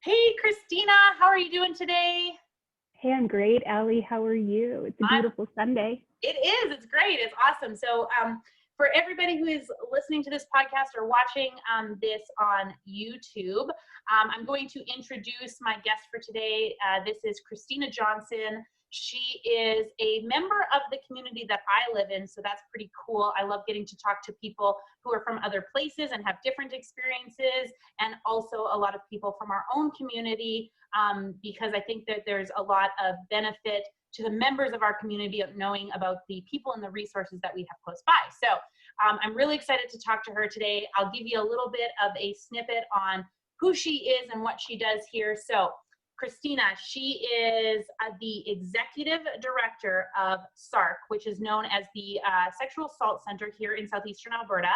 Hey, Christina, how are you doing today? Hey, I'm great. Allie, how are you? It's a beautiful Sunday. It is. It's great. It's awesome. So for everybody who is listening to this podcast or watching this on YouTube, I'm going to introduce my guest for today. This is Christina Johnson. She is a member of the community that I live in, so that's pretty cool. I love getting to talk to people who are from other places and have different experiences, and also a lot of people from our own community, because I think that there's a lot of benefit to the members of our community of knowing about the people and the resources that we have close by. So I'm really excited to talk to her today. I'll give you a little bit of a snippet on who she is and what she does here. So Christina, she is the executive director of SARC, which is known as the Sexual Assault Center here in southeastern Alberta.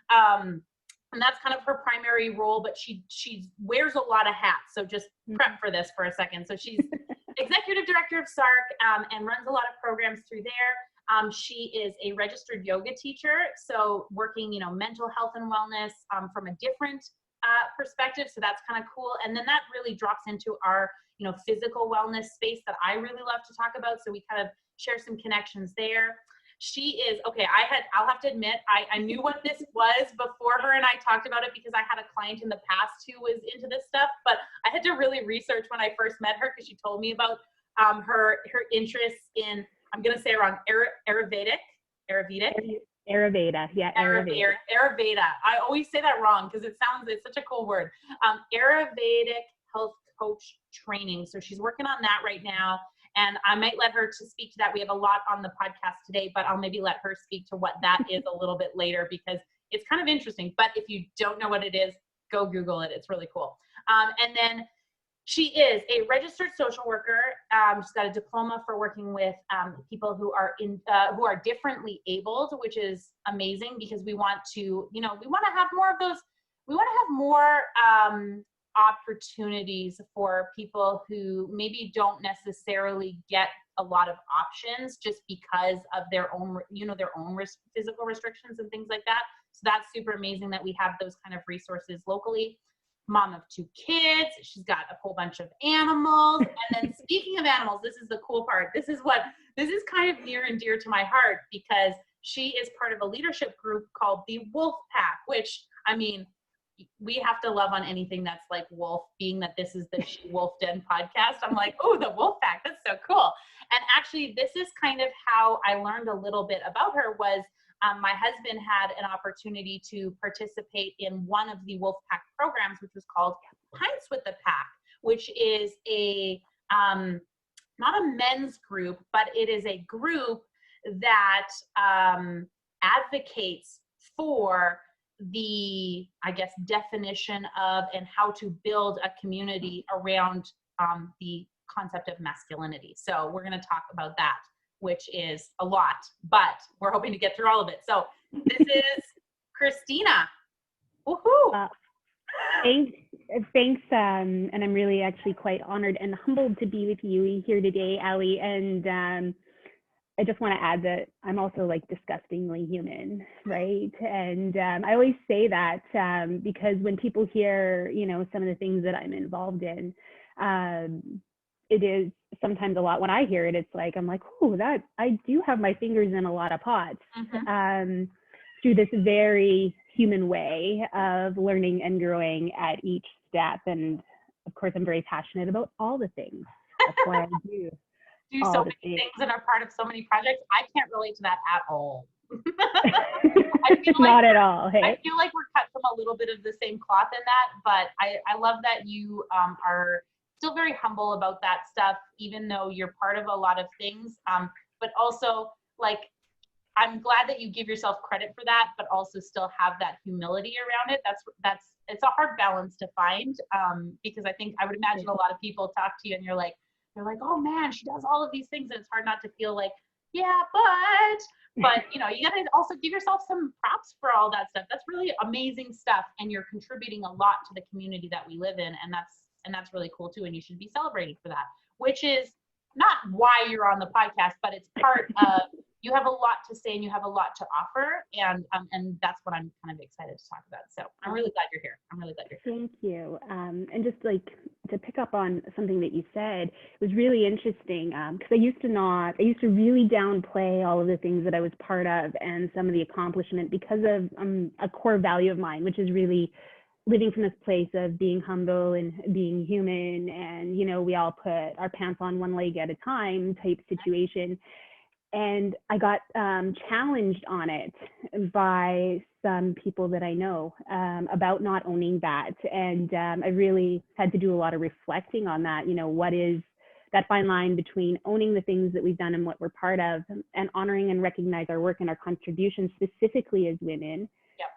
And that's kind of her primary role, but she wears a lot of hats. So just prep for this for a second. So she's executive director of SARC and runs a lot of programs through there. She is a registered yoga teacher, so working, mental health and wellness from a different perspective. So that's kind of cool. And then that really drops into our, physical wellness space that I really love to talk about. So we kind of share some connections there. She is, okay, I'll have to admit, I knew what this was before her and I talked about it because I had a client in the past who was into this stuff, but I had to really research when I first met her because she told me about her interests in, I'm going to say it wrong, Ayurveda. Yeah, Ayurveda. Ayurveda. I always say that wrong because it's such a cool word. Ayurvedic health coach training. So she's working on that right now. And I might let her to speak to that. We have a lot on the podcast today, but I'll maybe let her speak to what that is a little bit later because it's kind of interesting. But if you don't know what it is, go Google it. It's really cool. And then she is a registered social worker. She's got a diploma for working with people who are differently abled, which is amazing because we want to have more of those. We want to have more opportunities for people who maybe don't necessarily get a lot of options just because of their own physical restrictions and things like that. So that's super amazing that we have those kind of resources locally. Mom of 2 kids. She's got a whole bunch of animals. And then speaking of animals, this is the cool part. This is kind of near and dear to my heart because she is part of a leadership group called the Wolfpack, which, we have to love on anything that's like wolf, being that this is the She Wolf Den podcast. I'm like, oh, the Wolfpack, that's so cool. And actually, this is kind of how I learned a little bit about her was my husband had an opportunity to participate in one of the Wolfpack programs, which was called Pints with the Pack, which is not a men's group, but it is a group that advocates for the, definition of and how to build a community around the concept of masculinity. So we're going to talk about that, which is a lot, but we're hoping to get through all of it. So this is Christina. Woohoo! Thanks, and I'm really actually quite honored and humbled to be with you here today, Allie. And I just want to add that I'm also like disgustingly human, right? And I always say that because when people hear, some of the things that I'm involved in, it is sometimes a lot. When I hear it, it's like, I'm like, oh, that I do have my fingers in a lot of pots through this very human way of learning and growing at each step. And of course, I'm very passionate about all the things. That's why I do so many things and are part of so many projects. I can't relate to that at all. I feel not at all. Hey? I feel like we're cut from a little bit of the same cloth in that, but I love that you are still very humble about that stuff, even though you're part of a lot of things. But also, like, I'm glad that you give yourself credit for that, but also still have that humility around it. It's a hard balance to find because I would imagine a lot of people talk to you and they're like, oh man, she does all of these things. And it's hard not to feel like, yeah, but you gotta also give yourself some props for all that stuff. That's really amazing stuff. And you're contributing a lot to the community that we live in. And that's really cool too. And you should be celebrated for that, which is not why you're on the podcast, but it's part of, you have a lot to say and you have a lot to offer. And that's what I'm kind of excited to talk about. So I'm really glad you're here. Thank you. And just like to pick up on something that you said, it was really interesting because I used to really downplay all of the things that I was part of and some of the accomplishment because of a core value of mine, which is really living from this place of being humble and being human. And, you know, we all put our pants on one leg at a time type situation. And I got challenged on it by some people that I know about not owning that. And I really had to do a lot of reflecting on that. You know, what is that fine line between owning the things that we've done and what we're part of, and honoring and recognize our work and our contributions specifically as women. Yep.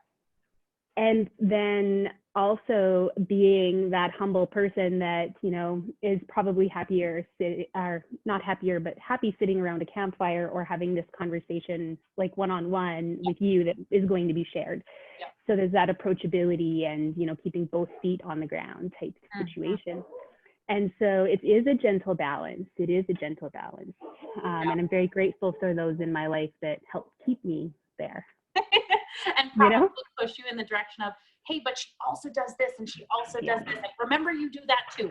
And then also being that humble person that, you know, is probably happier, or not happier, but happy sitting around a campfire or having this conversation like one-on-one with you that is going to be shared. Yep. So there's that approachability and, you know, keeping both feet on the ground type situation. And so it is a gentle balance. It is a gentle balance. And I'm very grateful for those in my life that help keep me there. And probably push you in the direction of, hey, but she also does this and she also does this. Like, remember, you do that too.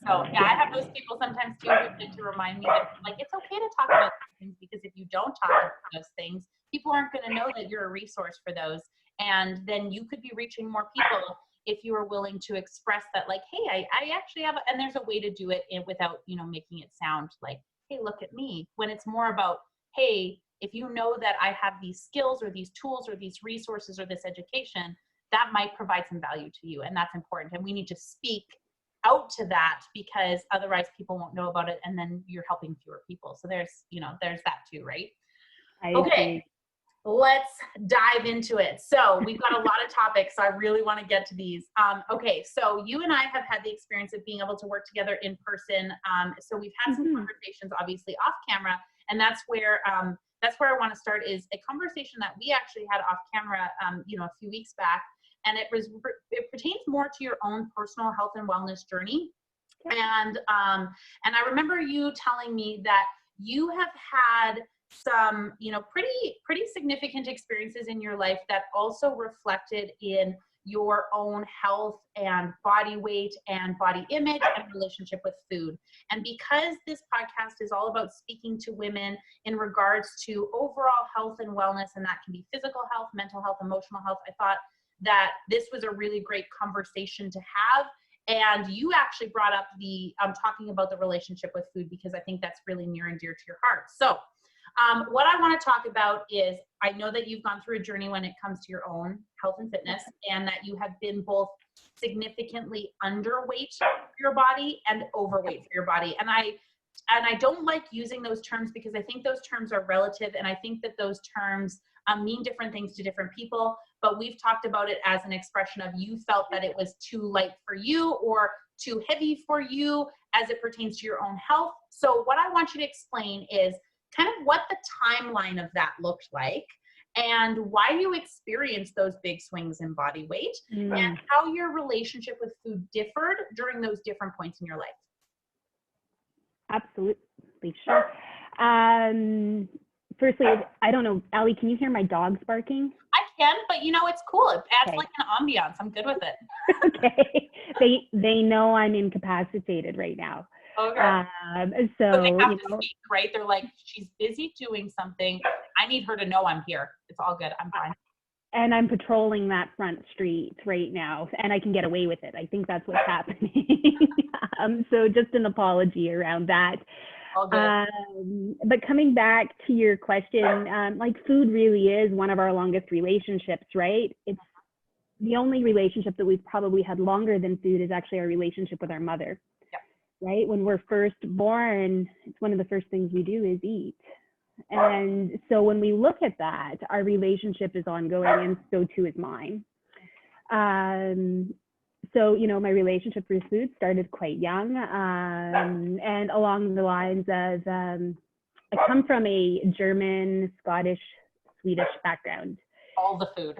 So yeah, I have those people sometimes too who need to remind me that, like, it's okay to talk about things, because if you don't talk about those things, people aren't going to know that you're a resource for those. And then you could be reaching more people if you are willing to express that, like, hey, I actually have, and there's a way to do it without, you know, making it sound like, hey, look at me, when it's more about, hey, if you know that I have these skills or these tools or these resources or this education, that might provide some value to you. And that's important. And we need to speak out to that, because otherwise people won't know about it. And then you're helping fewer people. So there's, you know, there's that too, right? Okay, let's dive into it. So we've got a lot of topics, so I really want to get to these. Okay, so you and I have had the experience of being able to work together in person. So we've had some conversations, obviously off camera, and that's where I want to start, is a conversation that we actually had off camera, you know, a few weeks back, and it pertains more to your own personal health and wellness journey. And I remember you telling me that you have had some, you know, pretty significant experiences in your life that also reflected in your own health and body weight and body image and relationship with food. And because this podcast is all about speaking to women in regards to overall health and wellness, and that can be physical health, mental health, emotional health, I thought that this was a really great conversation to have. And you actually brought up the talking about the relationship with food, because I think that's really near and dear to your heart. So what I want to talk about is, I know that you've gone through a journey when it comes to your own health and fitness, and that you have been both significantly underweight for your body and overweight for your body. And I don't like using those terms, because I think those terms are relative, and I think that those terms mean different things to different people. But we've talked about it as an expression of, you felt that it was too light for you or too heavy for you as it pertains to your own health. So what I want you to explain is kind of what the timeline of that looked like, and why you experienced those big swings in body weight, and how your relationship with food differed during those different points in your life. Absolutely, sure. Firstly, I don't know, Allie, can you hear my dogs barking? I can, but you know, it's cool. It adds like an ambiance. I'm good with it. Okay. They know I'm incapacitated right now. Okay. So they have to speak, right? They're like, she's busy doing something. I need her to know I'm here. It's all good. I'm fine. And I'm patrolling that front street right now, and I can get away with it. I think that's what's happening. So just an apology around that. All good. But coming back to your question, like, food really is one of our longest relationships, right? It's the only relationship that we've probably had longer than food is actually our relationship with our mother. Right? When we're first born, it's one of the first things we do is eat. And so when we look at that, our relationship is ongoing, and so too is mine. So, you know, my relationship with food started quite young, and along the lines of, I come from a German, Scottish, Swedish background. All the food.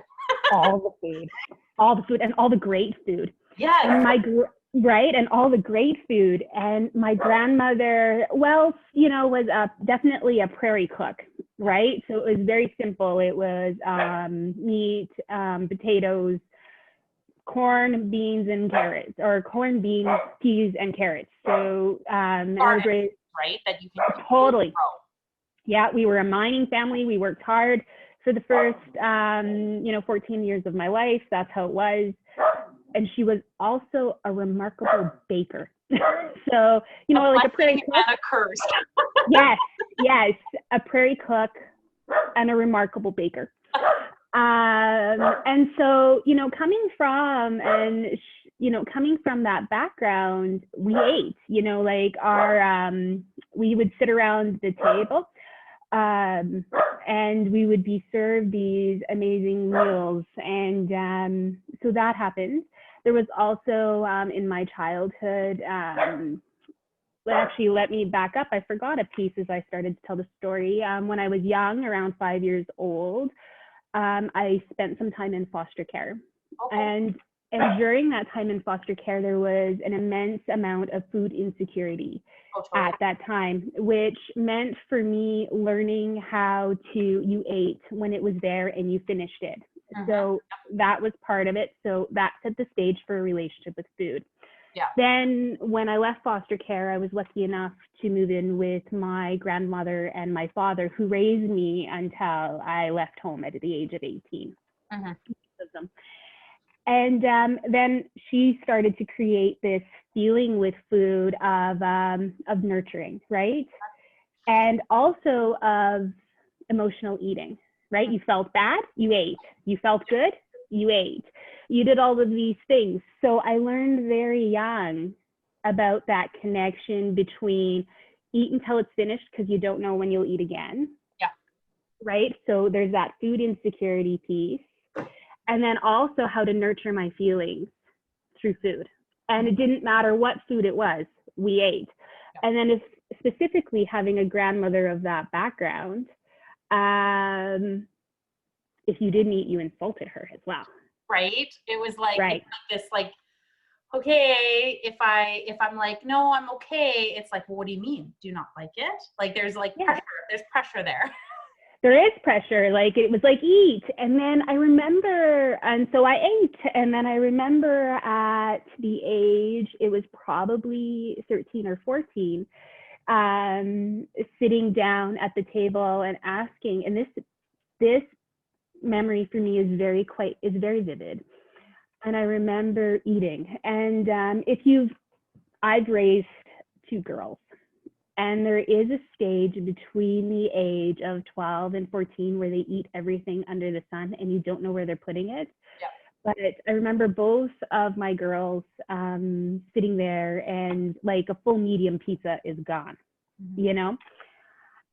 All the food, and all the great food. Yes. And right, and all the great food. And my grandmother, well, you know, was definitely a prairie cook, right? So it was very simple. It was meat, potatoes, corn, beans, and carrots, or corn, beans, peas, and carrots. So I was raised, right? That you can totally. grow. Yeah, we were a mining family. We worked hard for the first, 14 years of my life. That's how it was. And she was also a remarkable baker. So, like a prairie cook. And a curse. yes, a prairie cook and a remarkable baker. And so, coming from that background, we ate, we would sit around the table, and we would be served these amazing meals. And so that happened. There was also, in my childhood, actually, let me back up. I forgot a piece as I started to tell the story. When I was young, around 5 years old, I spent some time in foster care. Okay. And during that time in foster care, there was an immense amount of food insecurity at that time, which meant for me learning how you ate when it was there and you finished it. So that was part of it. So that set the stage for a relationship with food. Yeah. Then when I left foster care, I was lucky enough to move in with my grandmother and my father, who raised me until I left home at the age of 18. And then she started to create this feeling with food of nurturing, right? And also of emotional eating, right? You felt bad, you ate. You felt good, you ate. You did all of these things. So I learned very young about that connection between eat until it's finished because you don't know when you'll eat again. Yeah. Right? So there's that food insecurity piece. And then also how to nurture my feelings through food. And it didn't matter what food it was, we ate. Yeah. And then specifically having a grandmother of that background, if you didn't eat, you insulted her as well. Right? It was like, right. This okay, if I'm like, no, I'm okay, it's like, well, what do you mean? Do you not like it? Like there's pressure. There's pressure there. There is pressure. Like it was like, eat. And then I remember, and so I ate. And then I remember at the age, it was probably 13 or 14, sitting down at the table and asking, and this memory for me is very vivid. And I remember eating. And I've raised two girls, and there is a stage between the age of 12 and 14 where they eat everything under the sun and you don't know where they're putting it. Yeah. But I remember both of my girls sitting there, and like a full medium pizza is gone,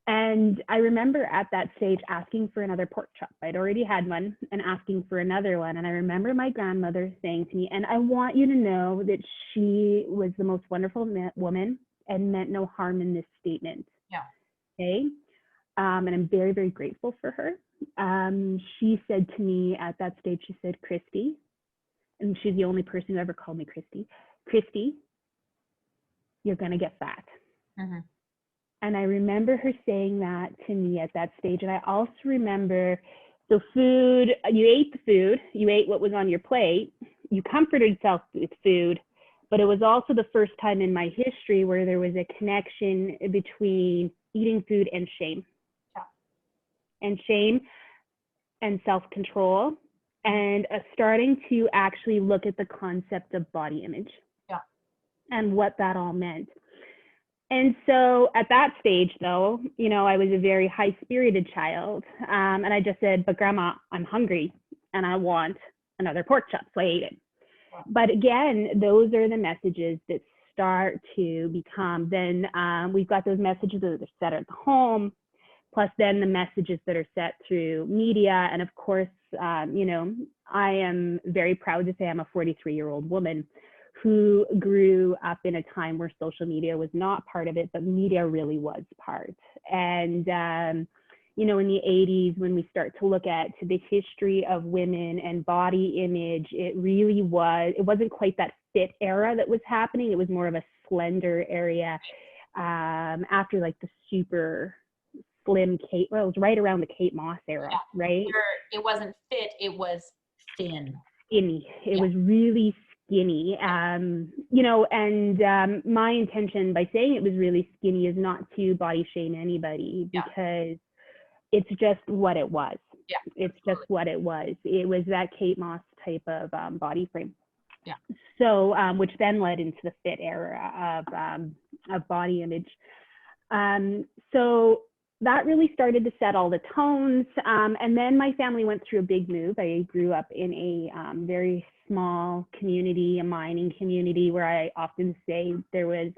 And I remember at that stage asking for another pork chop. I'd already had one, and asking for another one. And I remember my grandmother saying to me, and I want you to know that she was the most wonderful woman and meant no harm in this statement. Yeah. Okay. And I'm very, very grateful for her. She said to me at that stage, she said, Christy, and she's the only person who ever called me Christy, you're going to get fat. Mm-hmm. And I remember her saying that to me at that stage. And I also remember, so food, you ate the food, you ate what was on your plate, you comforted yourself with food, but it was also the first time in my history where there was a connection between eating food and shame. Yeah. And shame and self-control, and starting to actually look at the concept of body image. Yeah. And what that all meant. And so at that stage, though, I was a very high-spirited child. And I just said, but Grandma, I'm hungry and I want another pork chop. So I ate it. Wow. But again, those are the messages that start to become, then we've got those messages that are set at home, plus then the messages that are set through media. And of course, I am very proud to say I'm a 43-year-old woman who grew up in a time where social media was not part of it, but media really was part. And, in the 80s, when we start to look at the history of women and body image, it wasn't quite that fit era that was happening. It was more of a slender area after like the super slim Kate, well, it was right around the Kate Moss era, right? It wasn't fit, it was thin. skinny. It was really skinny. You know, and my intention by saying it was really skinny is not to body shame anybody, because it's just what it was. Yeah. It's just what it was. It was that Kate Moss type of body frame. Yeah. So, which then led into the fit era of body image. So that really started to set all the tones. And then my family went through a big move. I grew up in a very small community, a mining community, where I often say there was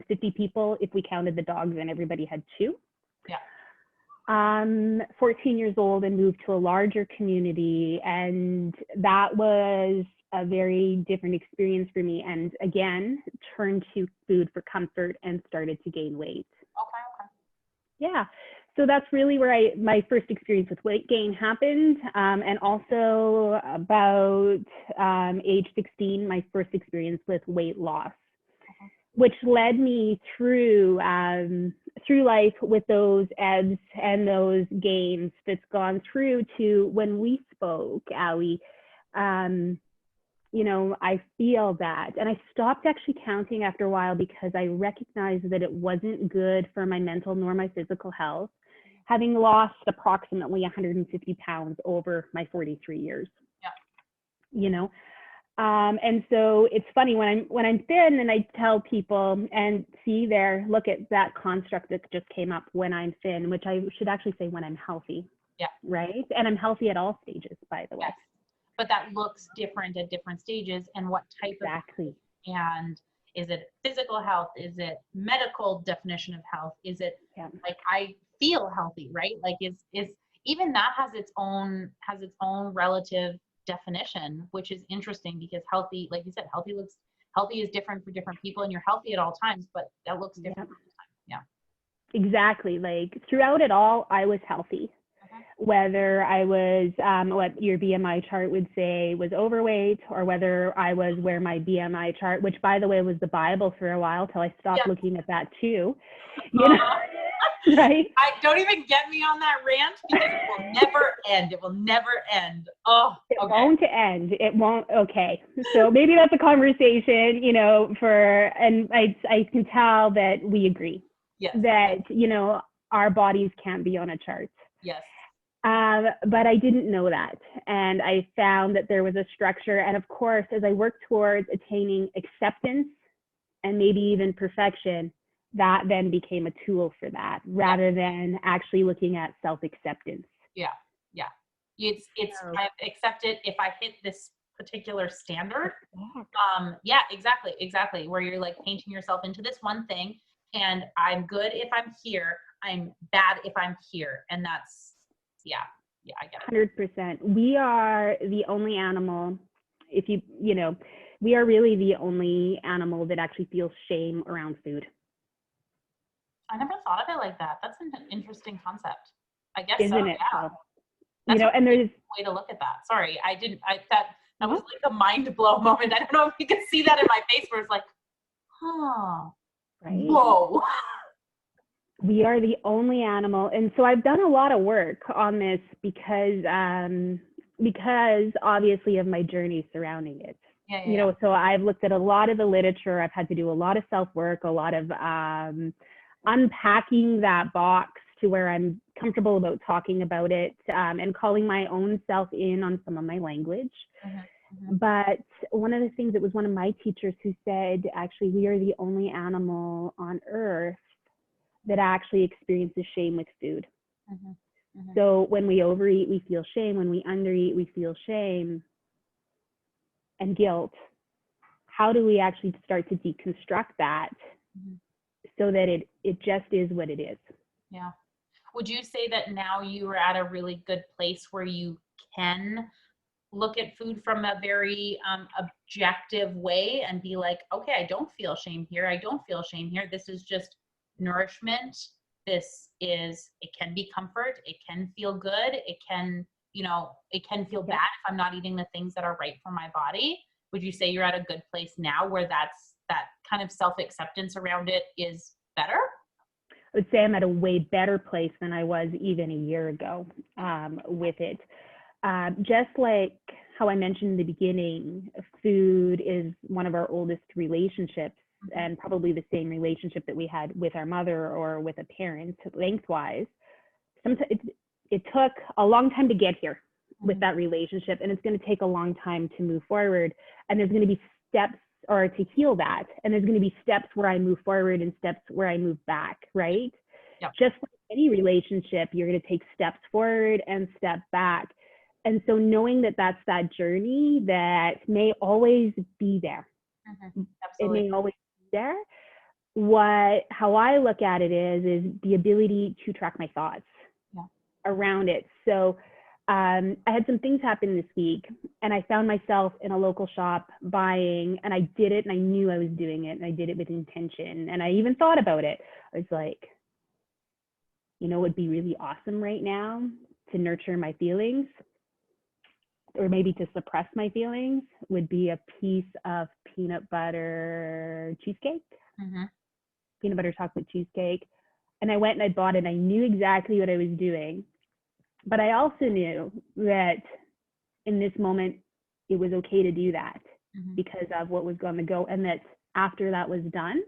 50 people if we counted the dogs, and everybody had 2. Yeah. 14 years old and moved to a larger community, and that was a very different experience for me, and again turned to food for comfort and started to gain weight. Okay. Yeah, so that's really where my first experience with weight gain happened, and also about age 16, my first experience with weight loss, which led me through life with those ebbs and those gains that's gone through to when we spoke, Ali. You know, I feel that, and I stopped actually counting after a while because I recognized that it wasn't good for my mental nor my physical health, having lost approximately 150 pounds over my 43 years. Yeah. You know. And so it's funny when I'm thin and I tell people, and see there, look at that construct that just came up, when I'm thin, which I should actually say when I'm healthy. Yeah. Right. And I'm healthy at all stages, by the way. Yes. But that looks different at different stages, and what type of, and is it physical health? Is it medical definition of health? Is it like I feel healthy, right? Like is even that has its own relative definition, which is interesting, because healthy, like you said, healthy is different for different people, and you're healthy at all times, but that looks different all the time. Yeah. Exactly. Like throughout it all, I was healthy. Whether I was what your BMI chart would say was overweight, or whether I was where my BMI chart, which by the way was the Bible for a while till I stopped looking at that too, you know, right? I don't even get me on that rant, because it will never end. It will never end. Oh, it won't end. It won't. Okay. So maybe that's a conversation, you know, and I can tell that we agree that, you know, our bodies can't be on a chart. Yes. But I didn't know that. And I found that there was a structure. And of course, as I worked towards attaining acceptance and maybe even perfection, that then became a tool for that, rather than actually looking at self-acceptance. Yeah. Yeah. It's I accept it if I hit this particular standard. Yeah, exactly. Where you're like painting yourself into this one thing, and I'm good if I'm here, I'm bad if I'm here. And that's, yeah, I get it. 100%. We are the only animal, we are really the only animal that actually feels shame around food. I never thought of it like that. That's an interesting concept. I guess Isn't so, it? yeah. You know, and there's a way to look at that. Sorry, that was like a mind blow moment. I don't know if you can see that in my face, where it's like, right. Whoa. We are the only animal. And so I've done a lot of work on this because obviously of my journey surrounding it. You know, so I've looked at a lot of the literature. I've had to do a lot of self-work, a lot of unpacking that box to where I'm comfortable about talking about it, and calling my own self in on some of my language. But one of the things, it was one of my teachers who said, actually, we are the only animal on earth that actually experiences shame with food. So when we overeat, we feel shame. When we undereat, we feel shame and guilt. How do we actually start to deconstruct that so that it just is what it is? Yeah. Would you say that now you are at a really good place where you can look at food from a very objective way and be like, okay, I don't feel shame here. I don't feel shame here. This is just nourishment. It can be comfort. It can feel good. It can feel bad if I'm not eating the things that are right for my body. Would you say you're at a good place now where that kind of self-acceptance around it is better? I would say I'm at a way better place than I was even a year ago with it. Just like how I mentioned in the beginning, food is one of our oldest relationships, and probably the same relationship that we had with our mother or with a parent lengthwise. Sometimes it took a long time to get here with that relationship, and it's going to take a long time to move forward. And there's going to be steps or to heal that. And there's going to be steps where I move forward and steps where I move back, right? Yep. Just like any relationship, you're going to take steps forward and step back. And so knowing that that's that journey that may always be there. It may always be there. How I look at it is the ability to track my thoughts around it. So I had some things happen this week, and I found myself in a local shop buying, and I did it, and I knew I was doing it, and I did it with intention, and I even thought about it. I was like, you know, it would be really awesome right now to nurture my feelings, or maybe to suppress my feelings, would be a piece of peanut butter cheesecake, peanut butter chocolate cheesecake. And I went and I bought it. I knew exactly what I was doing. But I also knew that in this moment, it was okay to do that because of what was going to go. And that after that was done,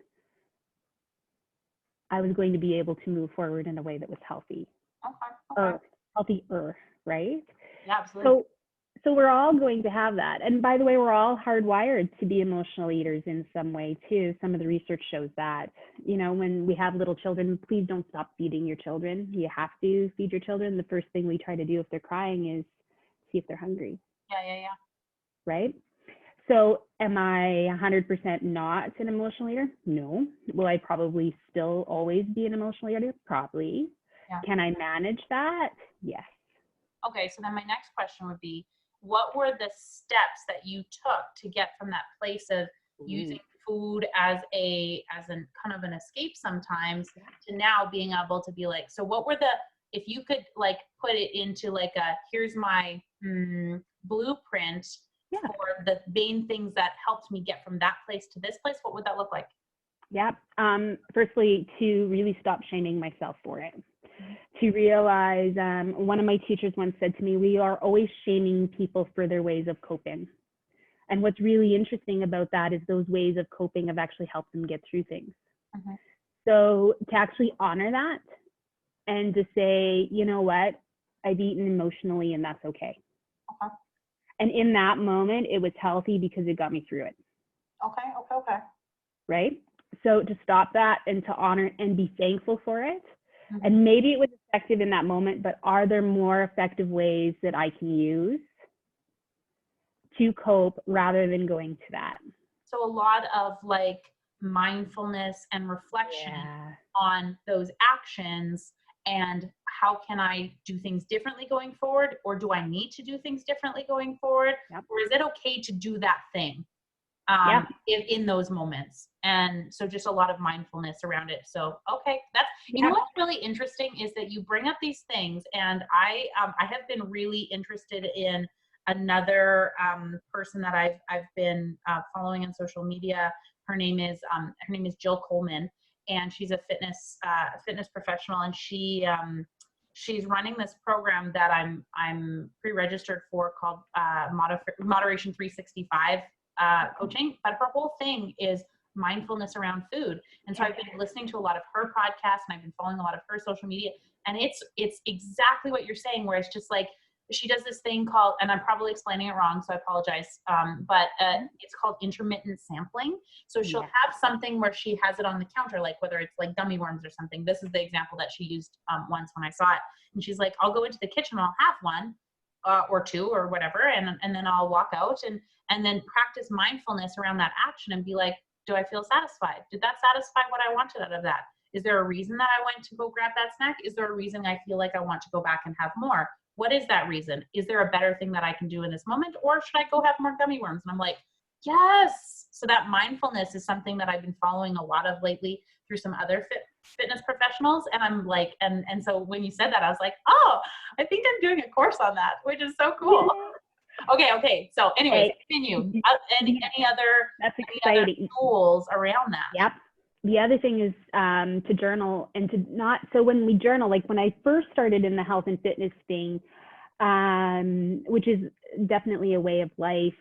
I was going to be able to move forward in a way that was healthy. Or healthier, right? Yeah, absolutely. So we're all going to have that. And by the way, we're all hardwired to be emotional eaters in some way too. Some of the research shows that, you know, when we have little children, please don't stop feeding your children. You have to feed your children. The first thing we try to do if they're crying is see if they're hungry. Yeah. Right? So am I 100% not an emotional eater? No. Will I probably still always be an emotional eater? Probably. Yeah. Can I manage that? Yes. Okay, so then my next question would be, what were the steps that you took to get from that place of using food as an kind of an escape sometimes to now being able to be like, so what were if you could like put it into like here's my blueprint for the main things that helped me get from that place to this place, what would that look like? Yeah. Firstly, to really stop shaming myself for it. To realize, one of my teachers once said to me, we are always shaming people for their ways of coping. And what's really interesting about that is those ways of coping have actually helped them get through things. So to actually honor that and to say, you know what, I've eaten emotionally and that's okay. And in that moment, it was healthy because it got me through it. Okay. Right? So to stop that and to honor and be thankful for it. And maybe it was effective in that moment, but are there more effective ways that I can use to cope rather than going to that? So a lot of like mindfulness and reflection on those actions and how can I do things differently going forward, or do I need to do things differently going forward? Or is it okay to do that thing in those moments? And so just a lot of mindfulness around it. So, okay, that's, you know, what's really interesting is that you bring up these things, and I have been really interested in another person that I've been following on social media. Her name is Jill Coleman, and she's a fitness professional, and she's running this program that I'm pre-registered for called Moderation 365 coaching, but her whole thing is mindfulness around food. And so I've been listening to a lot of her podcasts, and I've been following a lot of her social media, and it's exactly what you're saying, where it's just like, she does this thing called, and I'm probably explaining it wrong, so I apologize, but it's called intermittent sampling. So she'll have something where she has it on the counter, like whether it's like gummy worms or something. This is the example that she used once when I saw it. And she's like, I'll go into the kitchen, I'll have one or two or whatever, and then I'll walk out and then practice mindfulness around that action and be like, do I feel satisfied? Did that satisfy what I wanted out of that? Is there a reason that I went to go grab that snack? Is there a reason I feel like I want to go back and have more? What is that reason? Is there a better thing that I can do in this moment? Or should I go have more gummy worms? And I'm like, yes. So that mindfulness is something that I've been following a lot of lately through some other fitness professionals. And I'm like, and so when you said that, I was like, oh, I think I'm doing a course on that, which is so cool. Okay. So anyways, continue. Any other tools around that? Yep. The other thing is to journal, and to not, so when we journal, like when I first started in the health and fitness thing, which is definitely a way of life.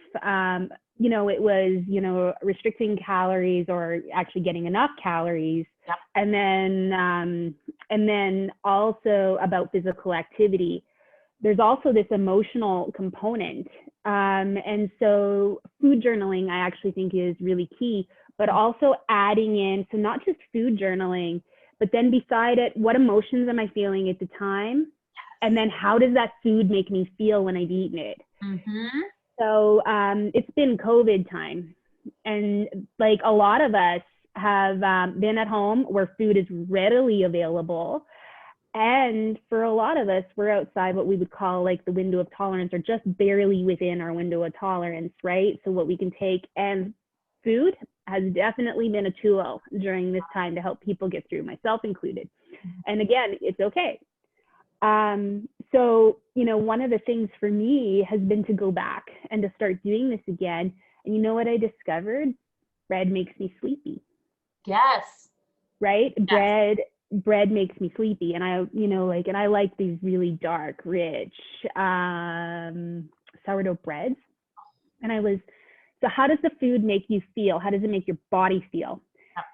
You know, it was, you know, restricting calories or actually getting enough calories. Yep. And then also about physical activity. There's also this emotional component. And so food journaling, I actually think is really key, but also adding in, so not just food journaling, but then beside it, what emotions am I feeling at the time? And then how does that food make me feel when I've eaten it? Mm-hmm. So it's been COVID time. And like a lot of us have been at home where food is readily available. And for a lot of us, we're outside what we would call like the window of tolerance, or just barely within our window of tolerance, right? So what we can take, and food has definitely been a tool during this time to help people get through, myself included. And again, it's okay. So, you know, one of the things for me has been to go back and to start doing this again. And you know what I discovered? Bread makes me sleepy. Yes. Right? Yes. Bread makes me sleepy. And I, you know, like, and I like these really dark, rich, sourdough breads. And so how does the food make you feel? How does it make your body feel?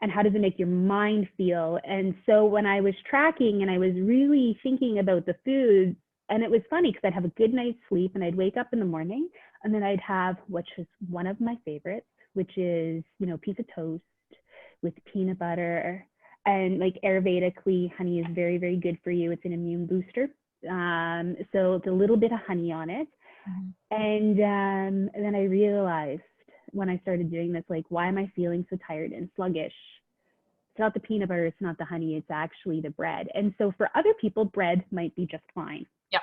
And how does it make your mind feel? And so when I was tracking and I was really thinking about the food, and it was funny because I'd have a good night's sleep and I'd wake up in the morning and then I'd have, which is one of my favorites, which is, you know, piece of toast with peanut butter. And like Ayurvedically, honey is very, very good for you. It's an immune booster. So it's a little bit of honey on it. Mm-hmm. And then I realized when I started doing this, like, why am I feeling so tired and sluggish? It's not the peanut butter, it's not the honey, it's actually the bread. And so for other people, bread might be just fine. Yeah.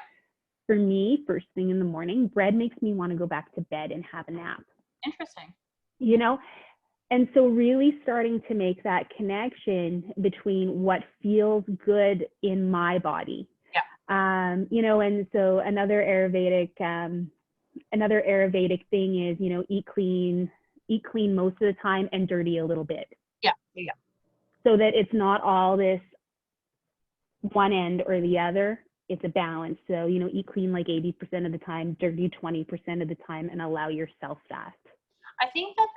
For me, first thing in the morning, bread makes me want to go back to bed and have a nap. Interesting. You know? And so really starting to make that connection between what feels good in my body. Yeah. You know, and so another Ayurvedic thing is, you know, eat clean most of the time and dirty a little bit. Yeah. Yeah. So that it's not all this one end or the other. It's a balance. So, you know, eat clean like 80% of the time, dirty 20% of the time, and allow yourself that. I think that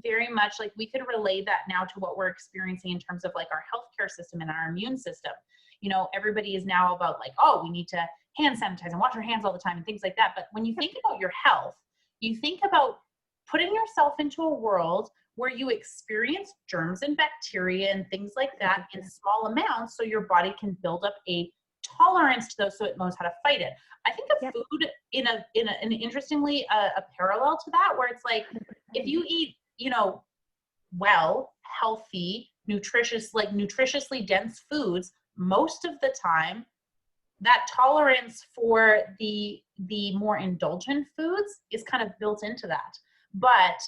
very much, like, we could relate that now to what we're experiencing in terms of like our healthcare system and our immune system. You know, everybody is now about like, oh, we need to hand sanitize and wash our hands all the time and things like that. But when you think about your health, you think about putting yourself into a world where you experience germs and bacteria and things like that in small amounts, so your body can build up a tolerance to those, so it knows how to fight it. I think of food in an interestingly a parallel to that, where it's like, if you eat, you know, well, healthy, nutritiously dense foods, most of the time, that tolerance for the more indulgent foods is kind of built into that. But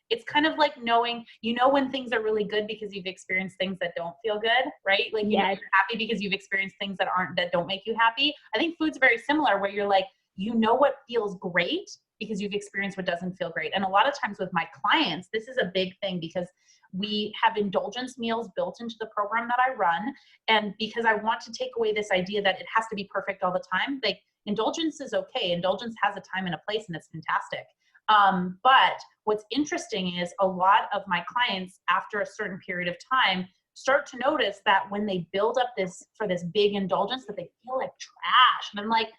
it's kind of like knowing, you know, when things are really good because you've experienced things that don't feel good, right? Like, you know, you're happy because you've experienced things that don't make you happy. I think food's very similar, where you're like, you know what feels great because you've experienced what doesn't feel great. And a lot of times with my clients, this is a big thing, because we have indulgence meals built into the program that I run. And because I want to take away this idea that it has to be perfect all the time, like, indulgence is okay. Indulgence has a time and a place, and it's fantastic. But what's interesting is a lot of my clients, after a certain period of time, start to notice that when they build up this big indulgence, that they feel like trash. And I'm like,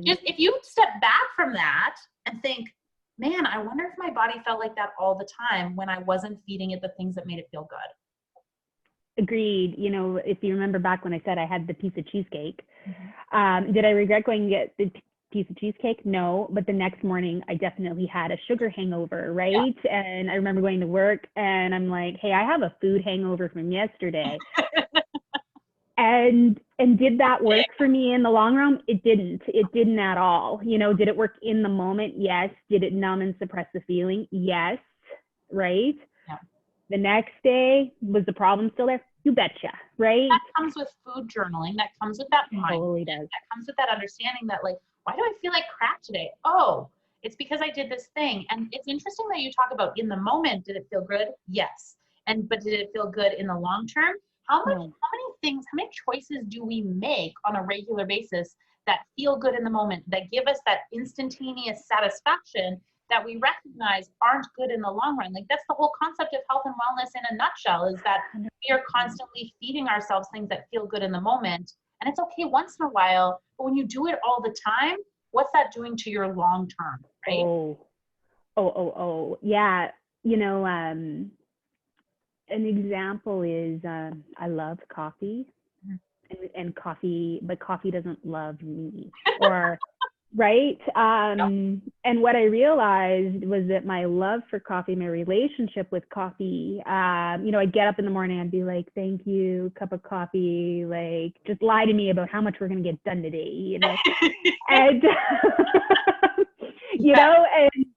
just if you step back from that and think, man, I wonder if my body felt like that all the time when I wasn't feeding it the things that made it feel good. Agreed. You know, if you remember back when I said I had the piece of cheesecake, did I regret going to get the piece of cheesecake? No, but the next morning I definitely had a sugar hangover, right? Yeah. And I remember going to work and I'm like, hey, I have a food hangover from yesterday. and did that work for me in the long run? It didn't at all. You know, did it work in the moment? Yes. Did it numb and suppress the feeling? Yes. Right? Yeah. The next day, was the problem still there? You betcha, right? That comes with food journaling. That comes with that mindset. Totally does. That comes with that understanding that, like, why do I feel like crap today? Oh, it's because I did this thing. And it's interesting that you talk about in the moment, did it feel good? Yes. But did it feel good in the long term? How many choices do we make on a regular basis that feel good in the moment, that give us that instantaneous satisfaction that we recognize aren't good in the long run. Like that's the whole concept of health and wellness in a nutshell, is that we are constantly feeding ourselves things that feel good in the moment. And it's okay once in a while, but when you do it all the time, what's that doing to your long term, right? Yeah. You know, an example is I love coffee, and coffee, but coffee doesn't love me, or right. And what I realized was that my love for coffee, my relationship with coffee, you know, I'd get up in the morning, I'd be like, thank you, cup of coffee, like just lie to me about how much we're going to get done today, you know. And you know,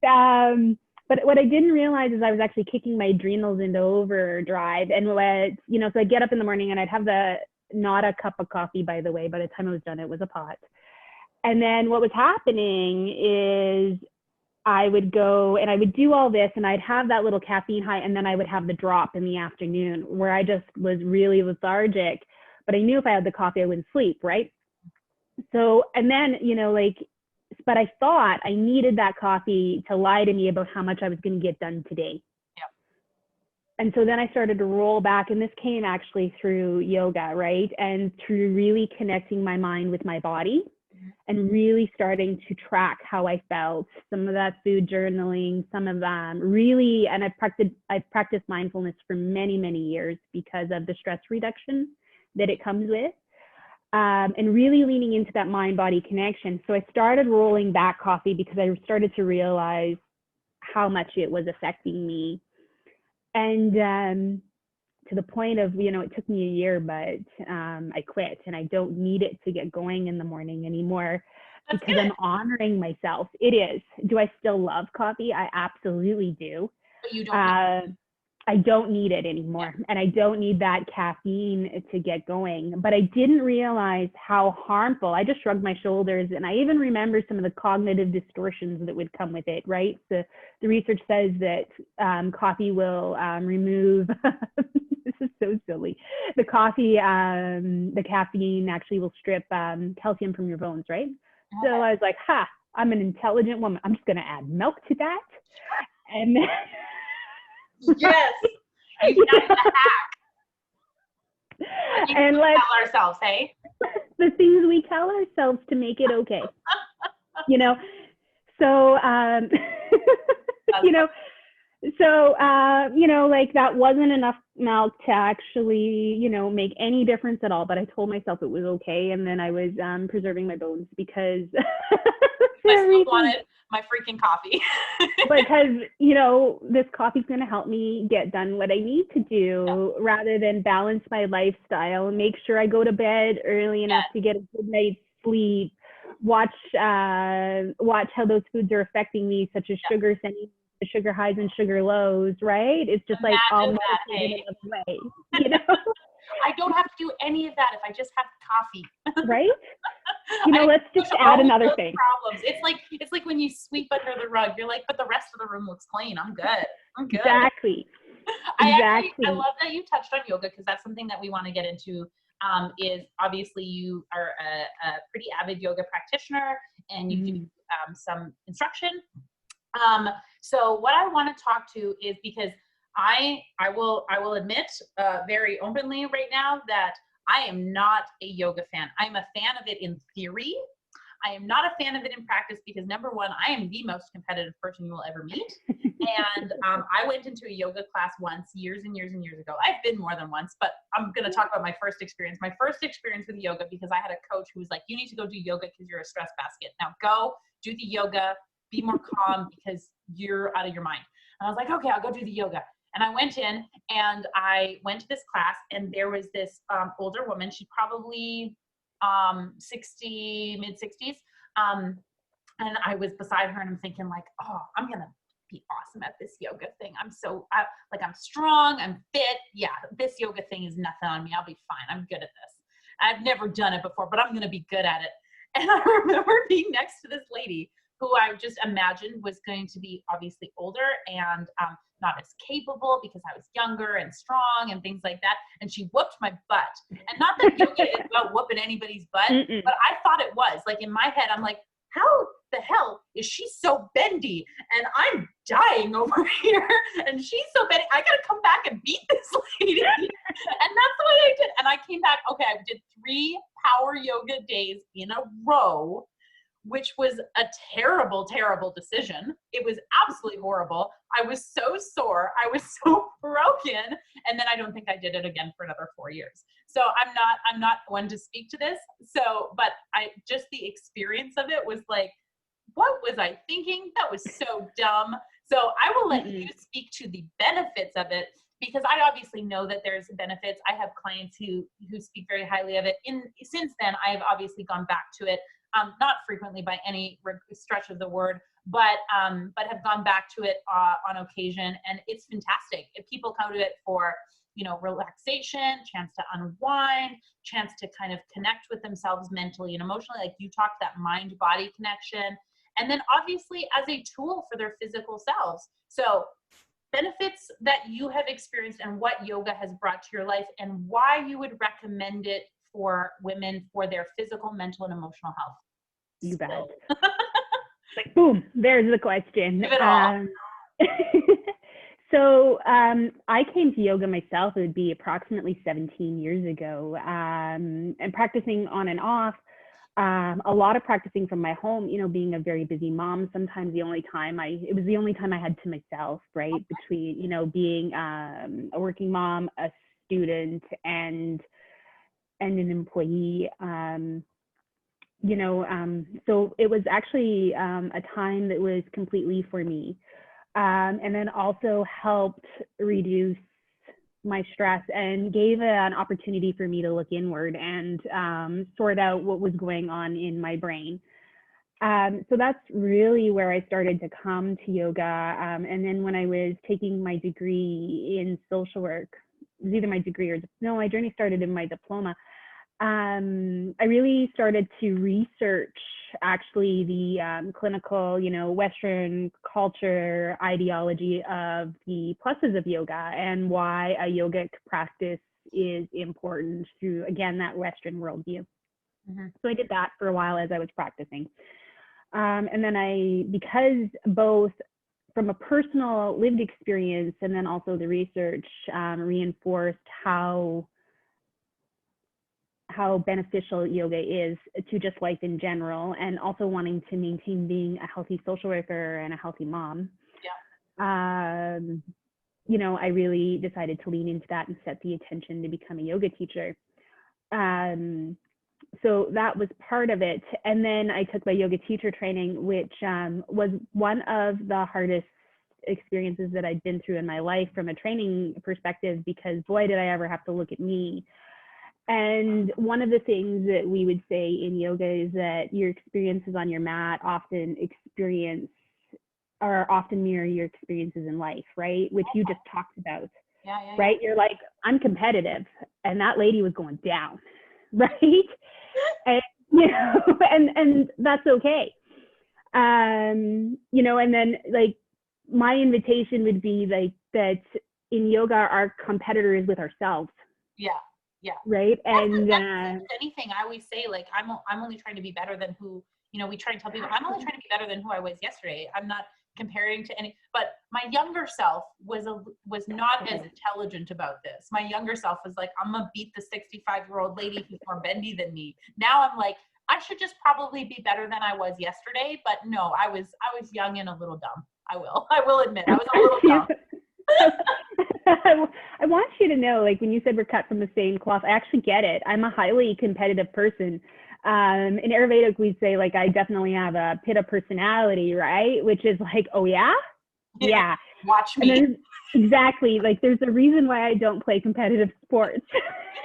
and but what I didn't realize is I was actually kicking my adrenals into overdrive. And what, you know, so I'd get up in the morning and I'd have not a cup of coffee, by the way, by the time I was done, it was a pot. And then what was happening is I would go and I would do all this and I'd have that little caffeine high, and then I would have the drop in the afternoon where I just was really lethargic, but I knew if I had the coffee, I wouldn't sleep, right? So, and then, you know, like, but I thought I needed that coffee to lie to me about how much I was going to get done today. Yeah. And so then I started to roll back, and this came actually through yoga, right? And through really connecting my mind with my body, and really starting to track how I felt, some of that food journaling, some of them really, and I've practiced mindfulness for many, many years because of the stress reduction that it comes with. And really leaning into that mind-body connection. So I started rolling back coffee because I started to realize how much it was affecting me. And to the point of, you know, it took me a year, but I quit, and I don't need it to get going in the morning anymore. That's because good. I'm honoring myself. It is. Do I still love coffee? I absolutely do. But you don't I don't need it anymore, and I don't need that caffeine to get going. But I didn't realize how harmful. I just shrugged my shoulders, and I even remember some of the cognitive distortions that would come with it, right? The research says that coffee will remove, this is so silly, the caffeine actually will strip calcium from your bones, right? So I was like, I'm an intelligent woman. I'm just going to add milk to that. And then yes, you got the hack. And let's tell ourselves, hey? The things we tell ourselves to make it okay. You know, so, you know, like that wasn't enough milk to actually, you know, make any difference at all. But I told myself it was okay. And then I was preserving my bones because I still wanted my freaking coffee. Because, you know, this coffee's going to help me get done what I need to do rather than balance my lifestyle and make sure I go to bed early enough to get a good night's sleep. Watch how those foods are affecting me, such as sugar, sending the sugar highs and sugar lows, right? It's just like I'll meditate in another way, you know? I don't have to do any of that if I just have coffee. Right? You know, let's just add another thing. Problems. It's like when you sweep under the rug, you're like, but the rest of the room looks clean. I'm good. Exactly. I love that you touched on yoga, because that's something that we want to get into. Is obviously you are a pretty avid yoga practitioner, and you do some instruction. So what I want to talk to is, because I will admit very openly right now that I am not a yoga fan. I'm a fan of it in theory. I am not a fan of it in practice because, number one, I am the most competitive person you will ever meet. And I went into a yoga class once, years and years and years ago. I've been more than once, but I'm going to talk about my first experience. My first experience with yoga, because I had a coach who was like, you need to go do yoga because you're a stress basket. Now go do the yoga, be more calm because you're out of your mind. And I was like, okay, I'll go do the yoga. And I went in and I went to this class, and there was this older woman. She's probably 60, mid 60s. And I was beside her, and I'm thinking like, oh, I'm going to be awesome at this yoga thing. I'm strong, I'm fit. Yeah, this yoga thing is nothing on me. I'll be fine. I'm good at this. I've never done it before, but I'm going to be good at it. And I remember being next to this lady who I just imagined was going to be obviously older and not as capable because I was younger and strong and things like that. And she whooped my butt. And not that yoga is about whooping anybody's butt, but I thought it was. Like in my head, I'm like, how the hell is she so bendy? And I'm dying over here. And she's so bendy. I got to come back and beat this lady. And that's the way I did. And I came back. Okay, I did 3 power yoga days in a row, which was a terrible, terrible decision. It was absolutely horrible. I was so sore. I was so broken. And then I don't think I did it again for another 4 years. So I'm not one to speak to this. So, but just the experience of it was like, what was I thinking? That was so dumb. So I will let you speak to the benefits of it, because I obviously know that there's benefits. I have clients who speak very highly of it. Since then, I have obviously gone back to it. Not frequently by any stretch of the word, but have gone back to it on occasion, and it's fantastic. If people come to it for, relaxation, chance to unwind, chance to kind of connect with themselves mentally and emotionally, like you talked, that mind-body connection, and then obviously as a tool for their physical selves. So benefits that you have experienced and what yoga has brought to your life, and why you would recommend it for women for their physical, mental, and emotional health. You bet. Like, boom, there's the question. Give it all. So I came to yoga myself, it would be approximately 17 years ago, and practicing on and off, a lot of practicing from my home, being a very busy mom. Sometimes it was the only time I had to myself, right? Between, being a working mom, a student, and an employee. So it was actually a time that was completely for me, and then also helped reduce my stress and gave an opportunity for me to look inward and sort out what was going on in my brain. So that's really where I started to come to yoga. And then when I was taking my degree in social work, it was either my degree or no, my journey started in my diploma. I really started to research actually the clinical, Western culture ideology of the pluses of yoga and why a yogic practice is important through, again, that Western worldview. So I did that for a while as I was practicing. And then because both from a personal lived experience and then also the research reinforced how beneficial yoga is to just life in general, and also wanting to maintain being a healthy social worker and a healthy mom. Yeah. I really decided to lean into that and set the intention to become a yoga teacher. So that was part of it. And then I took my yoga teacher training, which was one of the hardest experiences that I'd been through in my life from a training perspective, because boy, did I ever have to look at me. And one of the things that we would say in yoga is that your experiences on your mat often mirror your experiences in life, right? Which you just talked about, right? You're like, I'm competitive, and that lady was going down, right? And, and that's okay. And then like my invitation would be like that in yoga, our competitor is with ourselves. Yeah. Yeah. Right. And anything, I always say, like, I'm only trying to be better than who, we try to tell people, I'm only trying to be better than who I was yesterday. I'm not comparing to any, but my younger self was not as intelligent about this. My younger self was like, I'm going to beat the 65-year-old lady who's more bendy than me. Now I'm like, I should just probably be better than I was yesterday. But no, I was young and a little dumb. I will admit, I was a little dumb. I want you to know, like when you said we're cut from the same cloth, I actually get it. I'm a highly competitive person. In Ayurvedic, we say like I definitely have a pitta personality, right? Which is like, oh yeah? Yeah. Watch me. Exactly. Like there's a reason why I don't play competitive sports.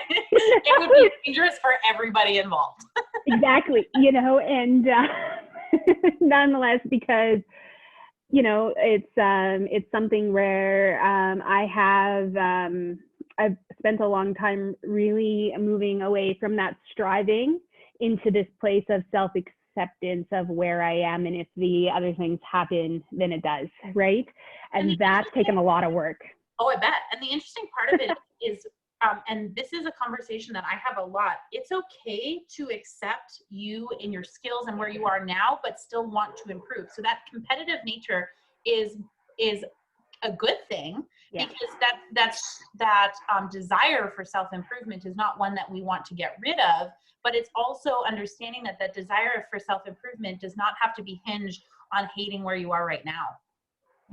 It would be dangerous for everybody involved. Exactly. And nonetheless, because it's something where I've spent a long time really moving away from that striving into this place of acceptance of where I am. And if the other things happen, then it does, right? And that's taken a lot of work. Oh, I bet. And the interesting part of it is, and this is a conversation that I have a lot, it's okay to accept you and your skills and where you are now, but still want to improve. So that competitive nature is a good thing, because that desire for self-improvement is not one that we want to get rid of, but it's also understanding that that desire for self-improvement does not have to be hinged on hating where you are right now.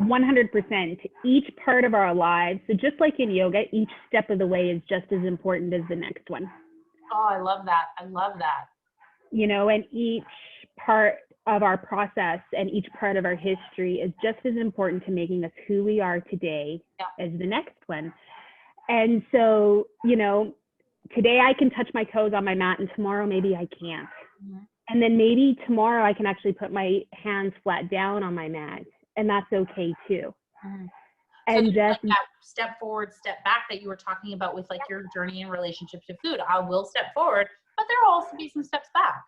100%. Each part of our lives, so just like in yoga, each step of the way is just as important as the next one. Oh, I love that. I love that. You know, and each part of our process and each part of our history is just as important to making us who we are today as the next one. And so, you know, today I can touch my toes on my mat and tomorrow maybe I can't. Mm-hmm. And then maybe tomorrow I can actually put my hands flat down on my mat, and that's okay too. Mm-hmm. And so just like that step forward, step back that you were talking about with like your journey in relationship to food. I will step forward, but there will also be some steps back.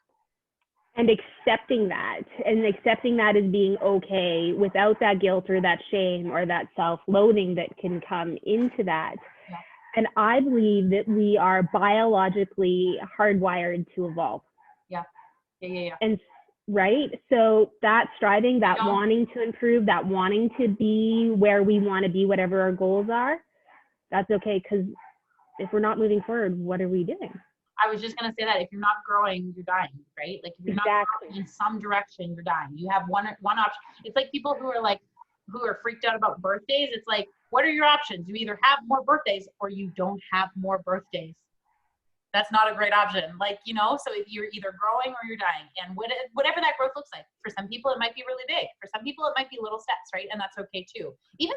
And accepting that as being okay without that guilt or that shame or that self-loathing that can come into that. Yeah. And I believe that we are biologically hardwired to evolve. Yeah. And right, so that striving, that wanting to improve, that wanting to be where we want to be, whatever our goals are, that's okay, because if we're not moving forward, what are we doing? I was just going to say that if you're not growing, you're dying, right? Like if you're not growing in some direction, you're dying. You have one option. It's like people who are freaked out about birthdays. It's like, what are your options? You either have more birthdays or you don't have more birthdays. That's not a great option. Like, you know, so if you're either growing or you're dying, and whatever that growth looks like, for some people, it might be really big. For some people, it might be little steps, right? And that's okay too. Even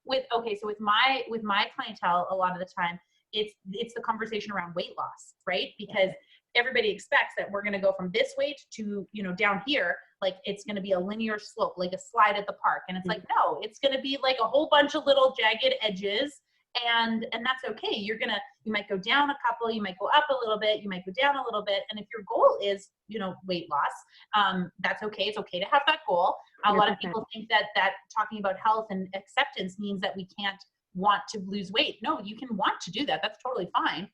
with my clientele, a lot of the time, it's the conversation around weight loss, right? Because everybody expects that we're going to go from this weight to, you know, down here, like it's going to be a linear slope, like a slide at the park. And it's like, no, it's going to be like a whole bunch of little jagged edges. And that's okay. You might go down a couple, you might go up a little bit, you might go down a little bit. And if your goal is, you know, weight loss, that's okay. It's okay to have that goal. A lot of people think that talking about health and acceptance means that we can't want to lose weight. No, you can want to do that. That's totally fine.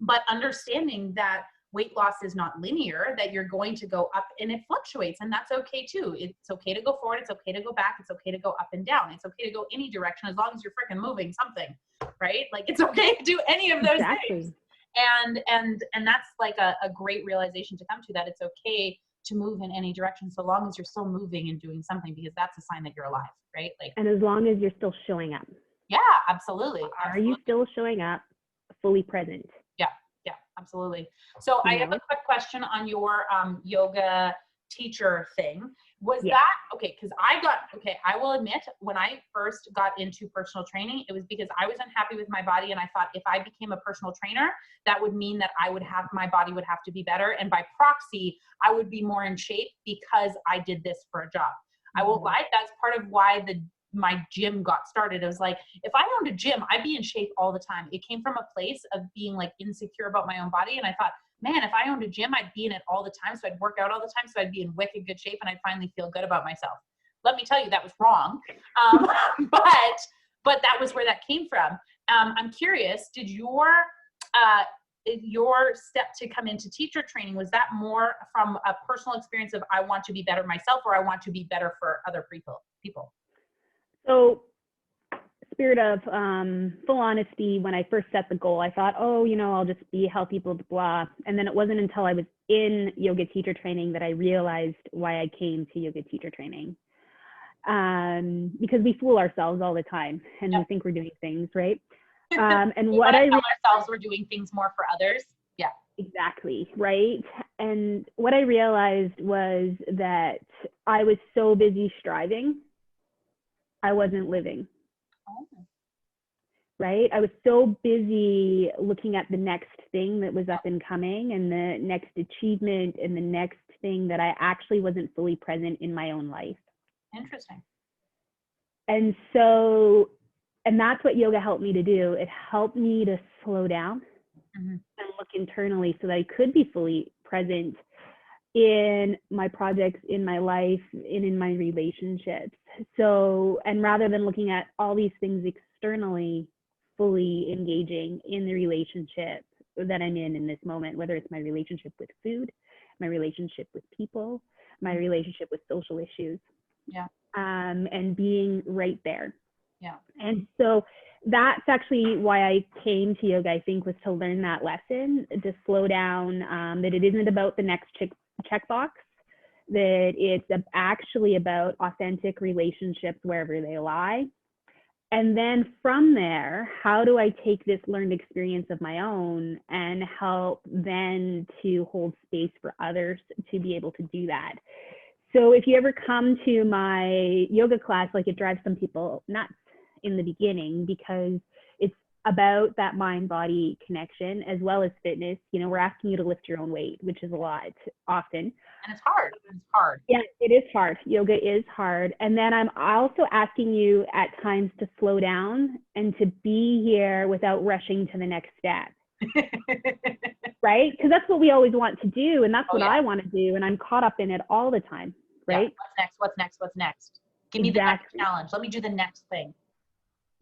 But understanding that weight loss is not linear, that you're going to go up and it fluctuates, and that's okay too. It's okay to go forward. It's okay to go back. It's okay to go up and down. It's okay to go any direction as long as you're freaking moving something, right? Like it's okay to do any of those things. And that's like a great realization to come to, that it's okay to move in any direction so long as you're still moving and doing something, because that's a sign that you're alive, right? Like, and as long as you're still showing up. Yeah, absolutely. Are you still showing up fully present? Yeah, absolutely. So I have a quick question on your yoga teacher thing. Was that, okay, because I will admit, when I first got into personal training, it was because I was unhappy with my body, and I thought if I became a personal trainer, that would mean that my body would have to be better, and by proxy, I would be more in shape because I did this for a job. I won't lie, that's part of why my gym got started. It was like, if I owned a gym, I'd be in shape all the time. It came from a place of being like insecure about my own body. And I thought, man, if I owned a gym, I'd be in it all the time. So I'd work out all the time. So I'd be in wicked good shape and I'd finally feel good about myself. Let me tell you, that was wrong. But that was where that came from. I'm curious, did your step to come into teacher training, was that more from a personal experience of I want to be better myself, or I want to be better for other people? So, spirit of full honesty, when I first set the goal, I thought, oh, you know, I'll just be healthy, blah, blah, blah. And then it wasn't until I was in yoga teacher training that I realized why I came to yoga teacher training. Because we fool ourselves all the time and we think we're doing things, right? And what I tell ourselves we're doing things more for others. Yeah, exactly, right? And what I realized was that I was so busy striving, I wasn't living. Oh. Right? I was so busy looking at the next thing that was up and coming and the next achievement and the next thing that I actually wasn't fully present in my own life. Interesting. And so, and that's what yoga helped me to do. It helped me to slow down and look internally so that I could be fully present in my projects, in my life, and in my relationships. So, and rather than looking at all these things externally, fully engaging in the relationship that I'm in this moment, whether it's my relationship with food, my relationship with people, my relationship with social issues, Yeah. And being right there. Yeah. And so that's actually why I came to yoga, I think, was to learn that lesson, to slow down, that it isn't about the next checkbox, that it's actually about authentic relationships wherever they lie. And then from there, how do I take this learned experience of my own and help then to hold space for others to be able to do that? So if you ever come to my yoga class, like, it drives some people nuts in the beginning because it's about that mind-body connection as well as fitness. You know, we're asking you to lift your own weight, which is a lot often. And it's hard. It's hard. Yeah, it is hard. Yoga is hard. And then I'm also asking you at times to slow down and to be here without rushing to the next step. Right? Because that's what we always want to do. And that's what I want to do. And I'm caught up in it all the time. Right? Yeah. What's next? What's next? What's next? Give me the next challenge. Let me do the next thing.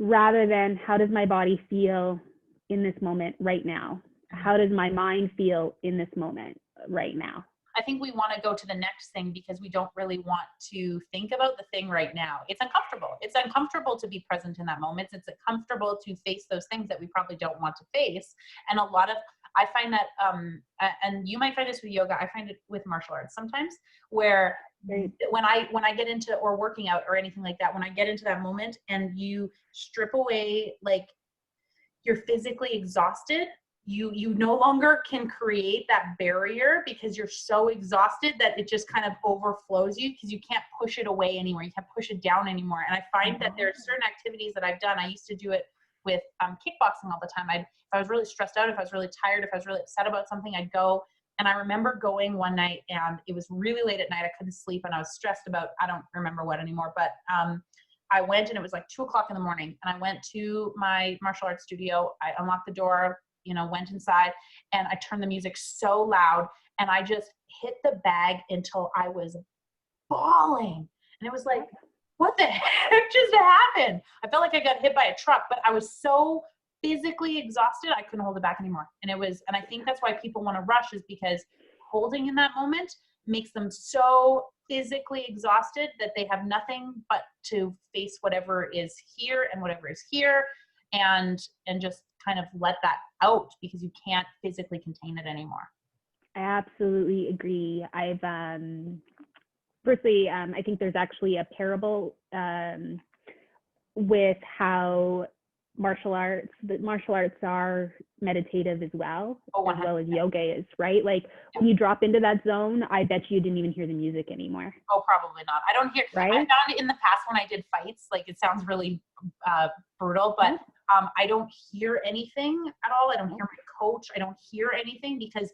Rather than, how does my body feel in this moment right now? How does my mind feel in this moment right now? I think we want to go to the next thing because we don't really want to think about the thing right now. It's uncomfortable. It's uncomfortable to be present in that moment. It's uncomfortable to face those things that we probably don't want to face. And I find that, and you might find this with yoga, I find it with martial arts sometimes, where when I get into, or working out or anything like that, when I get into that moment and you strip away, like, you're physically exhausted, you no longer can create that barrier because you're so exhausted that it just kind of overflows you because you can't push it away anymore. You can't push it down anymore. And I find that there are certain activities that I've done. I used to do it with kickboxing all the time. If I was really stressed out, if I was really tired, if I was really upset about something, I'd go. And I remember going one night and it was really late at night. I couldn't sleep and I was stressed about, I don't remember what anymore, but I went and it was like 2:00 in the morning and I went to my martial arts studio. I unlocked the door, went inside and I turned the music so loud and I just hit the bag until I was bawling. And it was like, what the heck just happened? I felt like I got hit by a truck, but I was so physically exhausted, I couldn't hold it back anymore. And I think that's why people want to rush, is because holding in that moment makes them so physically exhausted that they have nothing but to face whatever is here and whatever is here, and just kind of let that out because you can't physically contain it anymore. I absolutely agree. I've firstly, I think there's actually a parable with how martial arts are meditative as well, as well as yoga is, right? Like when you drop into that zone, I bet you didn't even hear the music anymore. Oh, probably not. I don't hear, right? I found in the past when I did fights, like it sounds really brutal, but I don't hear anything at all. I don't hear my coach. I don't hear anything because,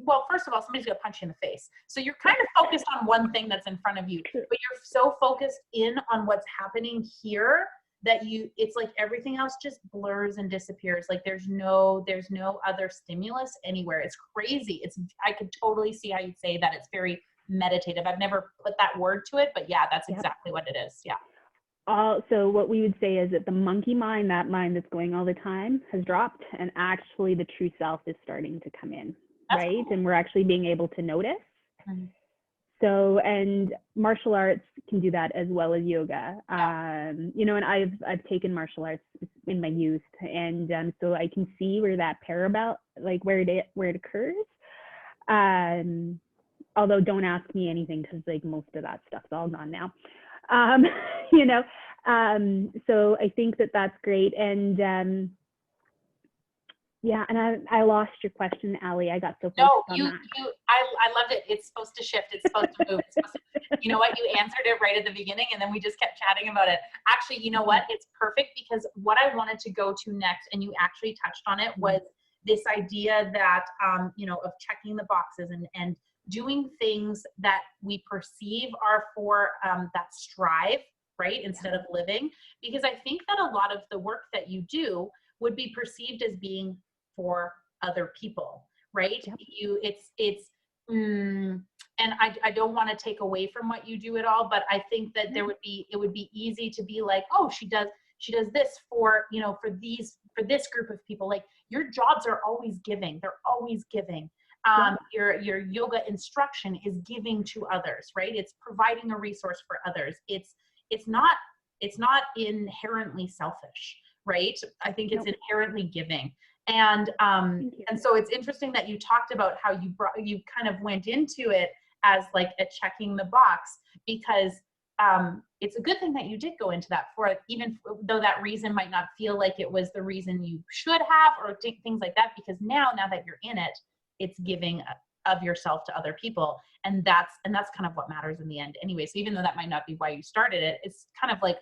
well, first of all, somebody's going to punch you in the face. So you're kind of focused on one thing that's in front of you, but you're so focused in on what's happening here that it's like everything else just blurs and disappears. Like there's no other stimulus anywhere. It's crazy. I could totally see how you'd say that it's very meditative. I've never put that word to it, but yeah, that's exactly what it is. Yeah. So what we would say is that the monkey mind, that mind that's going all the time, has dropped, and actually the true self is starting to come in, that's right? Cool. And we're actually being able to notice. Mm-hmm. So, and martial arts can do that as well as yoga. And I've taken martial arts in my youth, and so I can see where that parallel, like where it occurs. Although don't ask me anything because like most of that stuff's all gone now. So I think that's great. And yeah, and I lost your question, Ali. I got so focused on that. I loved it. It's supposed to shift. It's supposed to move. It's supposed to, you know what? You answered it right at the beginning, and then we just kept chatting about it. Actually, you know what? It's perfect because what I wanted to go to next, and you actually touched on it, was this idea that, of checking the boxes and doing things that we perceive are for that strive, right? Instead of living. Because I think that a lot of the work that you do would be perceived as being for other people, right? Yep. It's And I don't want to take away from what you do at all, but I think that it would be easy to be like, oh, she does this for, you know, for this group of people. Like, your jobs are always giving. They're always giving. Your yoga instruction is giving to others, right? It's providing a resource for others. It's not inherently selfish, right? I think it's inherently giving. And so it's interesting that you talked about how you kind of went into it as like a checking the box, because it's a good thing that you did go into that for it, even though that reason might not feel like it was the reason you should have, or things like that, because now that you're in it, it's giving of yourself to other people. And that's kind of what matters in the end anyway. So even though that might not be why you started it, it's kind of like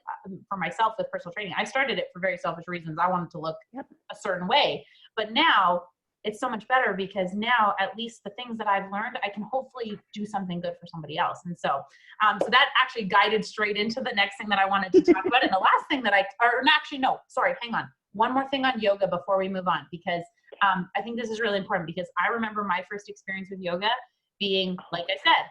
for myself with personal training, I started it for very selfish reasons. I wanted to look a certain way, but now it's so much better, because now at least the things that I've learned, I can hopefully do something good for somebody else. And so, so that actually guided straight into the next thing that I wanted to talk about. And the last thing that hang on. One more thing on yoga before we move on, because I think this is really important, because I remember my first experience with yoga being, like I said,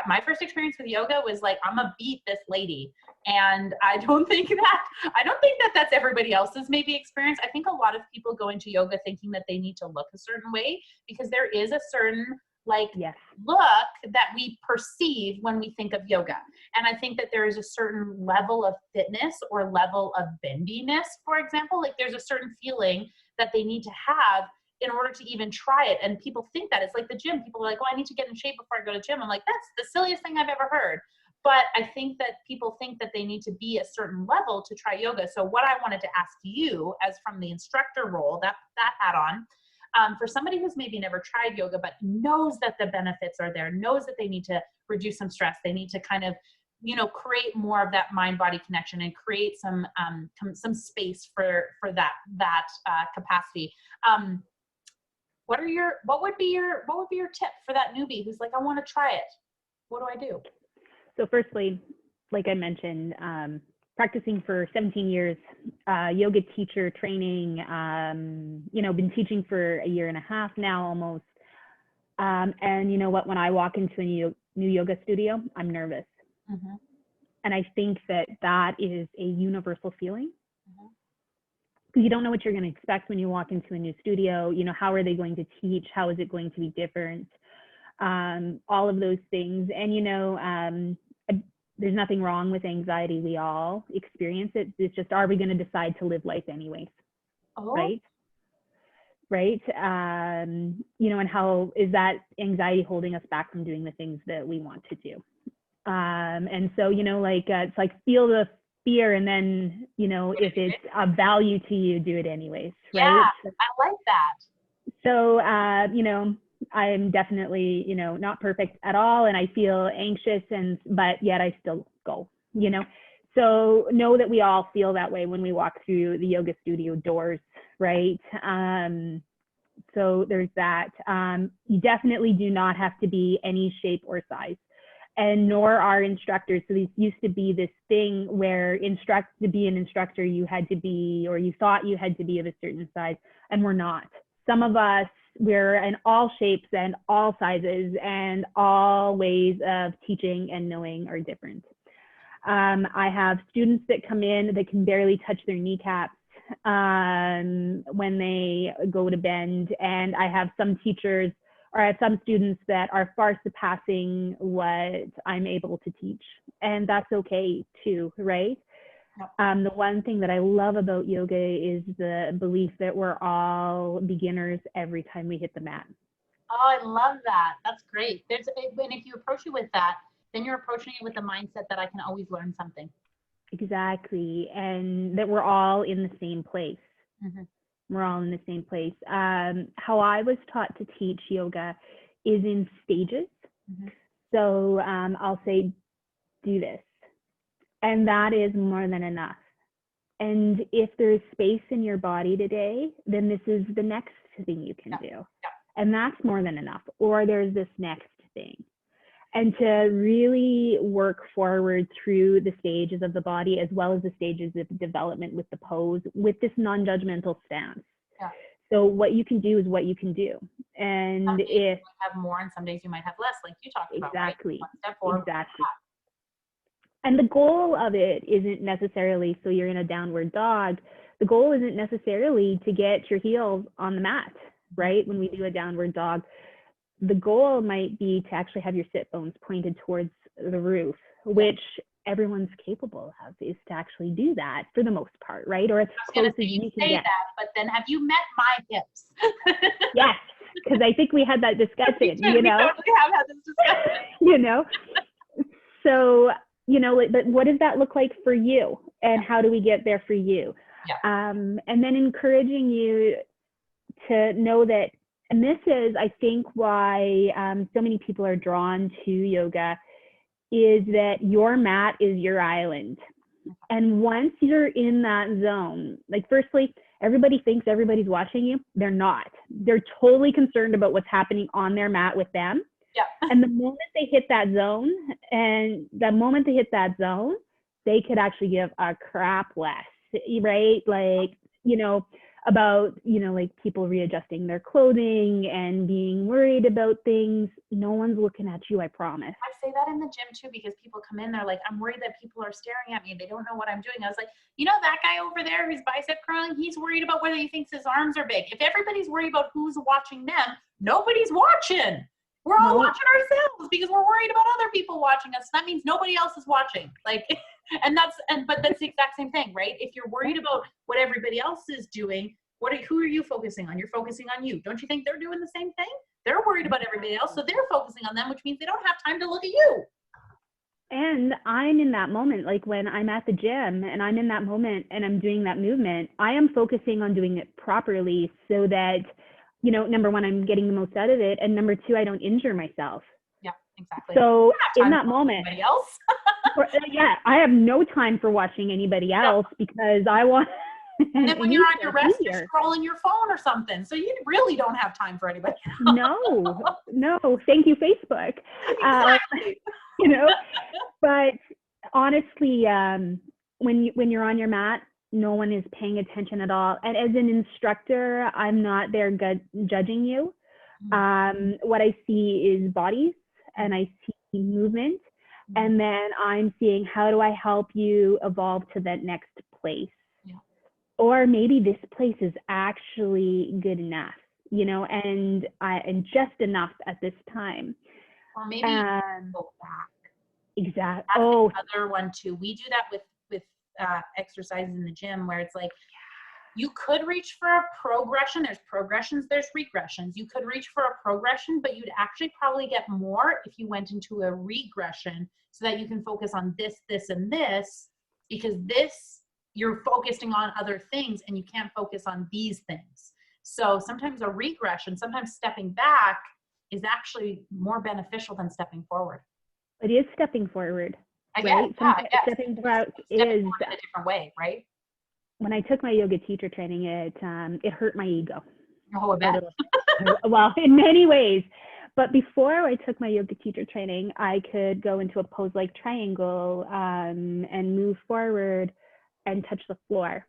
my first experience with yoga was like, I'm gonna beat this lady. And I don't think that that's everybody else's maybe experience. I think a lot of people go into yoga thinking that they need to look a certain way, because there is a certain look that we perceive when we think of yoga. And I think that there is a certain level of fitness or level of bendiness, for example. Like, there's a certain feeling that they need to have in order to even try it. And people think that it's like the gym. People are like, oh, I need to get in shape before I go to gym. I'm like, that's the silliest thing I've ever heard. But I think that people think that they need to be a certain level to try yoga. So what I wanted to ask you, as from the instructor role, that hat on, for somebody who's maybe never tried yoga, but knows that the benefits are there, knows that they need to reduce some stress, they need to kind of, you know, create more of that mind-body connection and create some space for that capacity. What would be your tip for that newbie who's like, I want to try it? What do I do? So firstly, like I mentioned, practicing for 17 years, yoga teacher training, been teaching for a year and a half now almost. And you know what, when I walk into a new yoga studio, I'm nervous. Mm-hmm. And I think that is a universal feeling. Mm-hmm. Because you don't know what you're going to expect when you walk into a new studio. You know, how are they going to teach? How is it going to be different? All of those things. And, you know, there's nothing wrong with anxiety. We all experience it. It's just, are we going to decide to live life anyways? Oh. Right? You know, and how is that anxiety holding us back from doing the things that we want to do? And so, you know, like, it's like, feel the fear, and then, you know, if it's of value to you, do it anyways, right? Yeah, I like that. So, you know, I'm definitely, you know, not perfect at all, and I feel anxious, but yet I still go, you know. So know that we all feel that way when we walk through the yoga studio doors, right? So there's that. You definitely do not have to be any shape or size, and nor are instructors. So these used to be this thing where to be an instructor, you had to be, or you thought you had to be of a certain size, and we're not. Some of us, we're in all shapes and all sizes, and all ways of teaching and knowing are different. I have students that come in that can barely touch their kneecaps when they go to bend. And I have some teachers, or I have some students that are far surpassing what I'm able to teach. And that's okay too, right? The one thing that I love about yoga is the belief that we're all beginners every time we hit the mat. Oh, I love that. That's great. And if you approach it with that, then you're approaching it with the mindset that I can always learn something. Exactly. And that we're all in the same place. Mm-hmm. We're all in the same place. How I was taught to teach yoga is in stages. Mm-hmm. So I'll say, do this. And that is more than enough. And if there's space in your body today, then this is the next thing you can do. Yeah. And that's more than enough. Or there's this next thing. And to really work forward through the stages of the body, as well as the stages of development with the pose, with this non-judgmental stance. Yeah. So what you can do is what you can do. And some days you if might have more and some days you might have less, like you talked about, exactly, right? One step forward, exactly. And the goal of it isn't necessarily, so you're in a downward dog, the goal isn't necessarily to get your heels on the mat, right? When we do a downward dog, the goal might be to actually have your sit bones pointed towards the roof, which everyone's capable of, is to actually do that for the most part, right? Or as close as you can get. That, but then have you met my hips? Yes, because I think we had that discussion, you know. We totally have had this discussion. You know, so, you know, but what does that look like for you? And how do we get there for you? Yeah. And then encouraging you to know that, and this is, I think, why so many people are drawn to yoga, is that your mat is your island. And once you're in that zone, like, firstly, everybody thinks everybody's watching you. They're not. They're totally concerned about what's happening on their mat with them. Yeah. And the moment they hit that zone, they could actually give a crap less, right? Like, you know, about, you know, like people readjusting their clothing and being worried about things. No one's looking at you, I promise. I say that in the gym too, because people come in, they're like, I'm worried that people are staring at me. They don't know what I'm doing. I was like, you know, that guy over there who's bicep curling, he's worried about whether he thinks his arms are big. If everybody's worried about who's watching them, nobody's watching. We're all watching ourselves because we're worried about other people watching us. That means nobody else is watching. Like, but that's the exact same thing, right? If you're worried about what everybody else is doing, who are you focusing on? You're focusing on you. Don't you think they're doing the same thing? They're worried about everybody else, so they're focusing on them, which means they don't have time to look at you. And I'm in that moment, like when I'm at the gym and I'm in that moment and I'm doing that movement, I am focusing on doing it properly so that, you know, number one, I'm getting the most out of it. And number two, I don't injure myself. Yeah, exactly. So in that moment, anybody else? I have no time for watching anybody else because I want. And then when you're on your rest, you're scrolling your phone or something. So you really don't have time for anybody else. No. Thank you, Facebook. Exactly. You know, but honestly, when you're on your mat, no one is paying attention at all. And as an instructor, I'm not there judging you. What I see is bodies and I see movement. And then I'm seeing, how do I help you evolve to that next place? Yeah. Or maybe this place is actually good enough, you know, and just enough at this time. Or maybe go back. Exactly. That's another one too. We do that with exercises in the gym, where it's like, you could reach for a progression. There's progressions, there's regressions. You could reach for a progression, but you'd actually probably get more if you went into a regression, so that you can focus on this, this, and this, because this, you're focusing on other things and you can't focus on these things. So sometimes a regression, sometimes stepping back is actually more beneficial than stepping forward. It is stepping forward. Right? Stepping forward is in a different way, right? When I took my yoga teacher training, it hurt my ego. Oh, I bet. Well, in many ways. But before I took my yoga teacher training, I could go into a pose like triangle and move forward and touch the floor.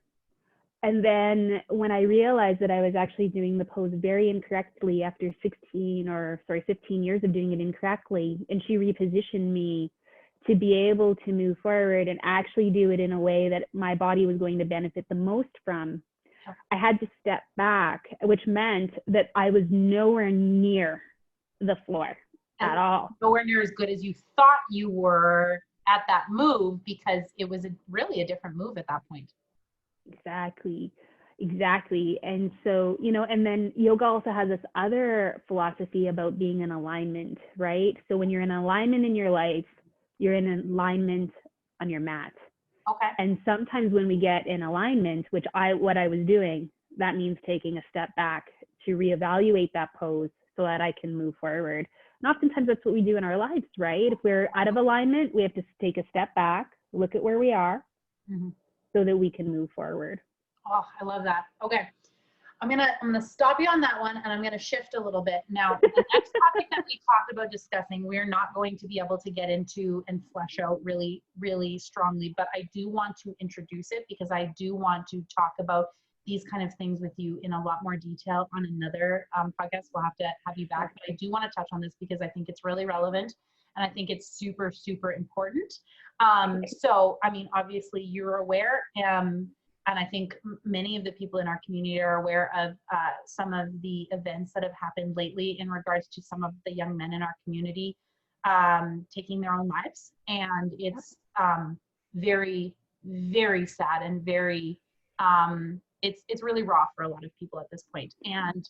And then when I realized that I was actually doing the pose very incorrectly after 15 years of doing it incorrectly, and she repositioned me to be able to move forward and actually do it in a way that my body was going to benefit the most from, I had to step back, which meant that I was nowhere near the floor at all. Nowhere near as good as you thought you were at that move, because it was really a different move at that point. Exactly. And so, you know, and then yoga also has this other philosophy about being in alignment, right? So when you're in alignment in your life, you're in alignment on your mat. Okay. And sometimes when we get in alignment, what I was doing, that means taking a step back to reevaluate that pose so that I can move forward. And oftentimes that's what we do in our lives, right? If we're out of alignment, we have to take a step back, look at where we are, so that we can move forward. Oh, I love that. Okay. I'm gonna stop you on that one, and I'm gonna shift a little bit. Now, the next topic that we talked about discussing, we're not going to be able to get into and flesh out really, really strongly, but I do want to introduce it because I do want to talk about these kind of things with you in a lot more detail on another podcast. We'll have to have you back. But I do want to touch on this because I think it's really relevant and I think it's super, super important. So, I mean, obviously you're aware, and I think many of the people in our community are aware of some of the events that have happened lately in regards to some of the young men in our community taking their own lives. And it's very, very sad and very, it's really raw for a lot of people at this point. And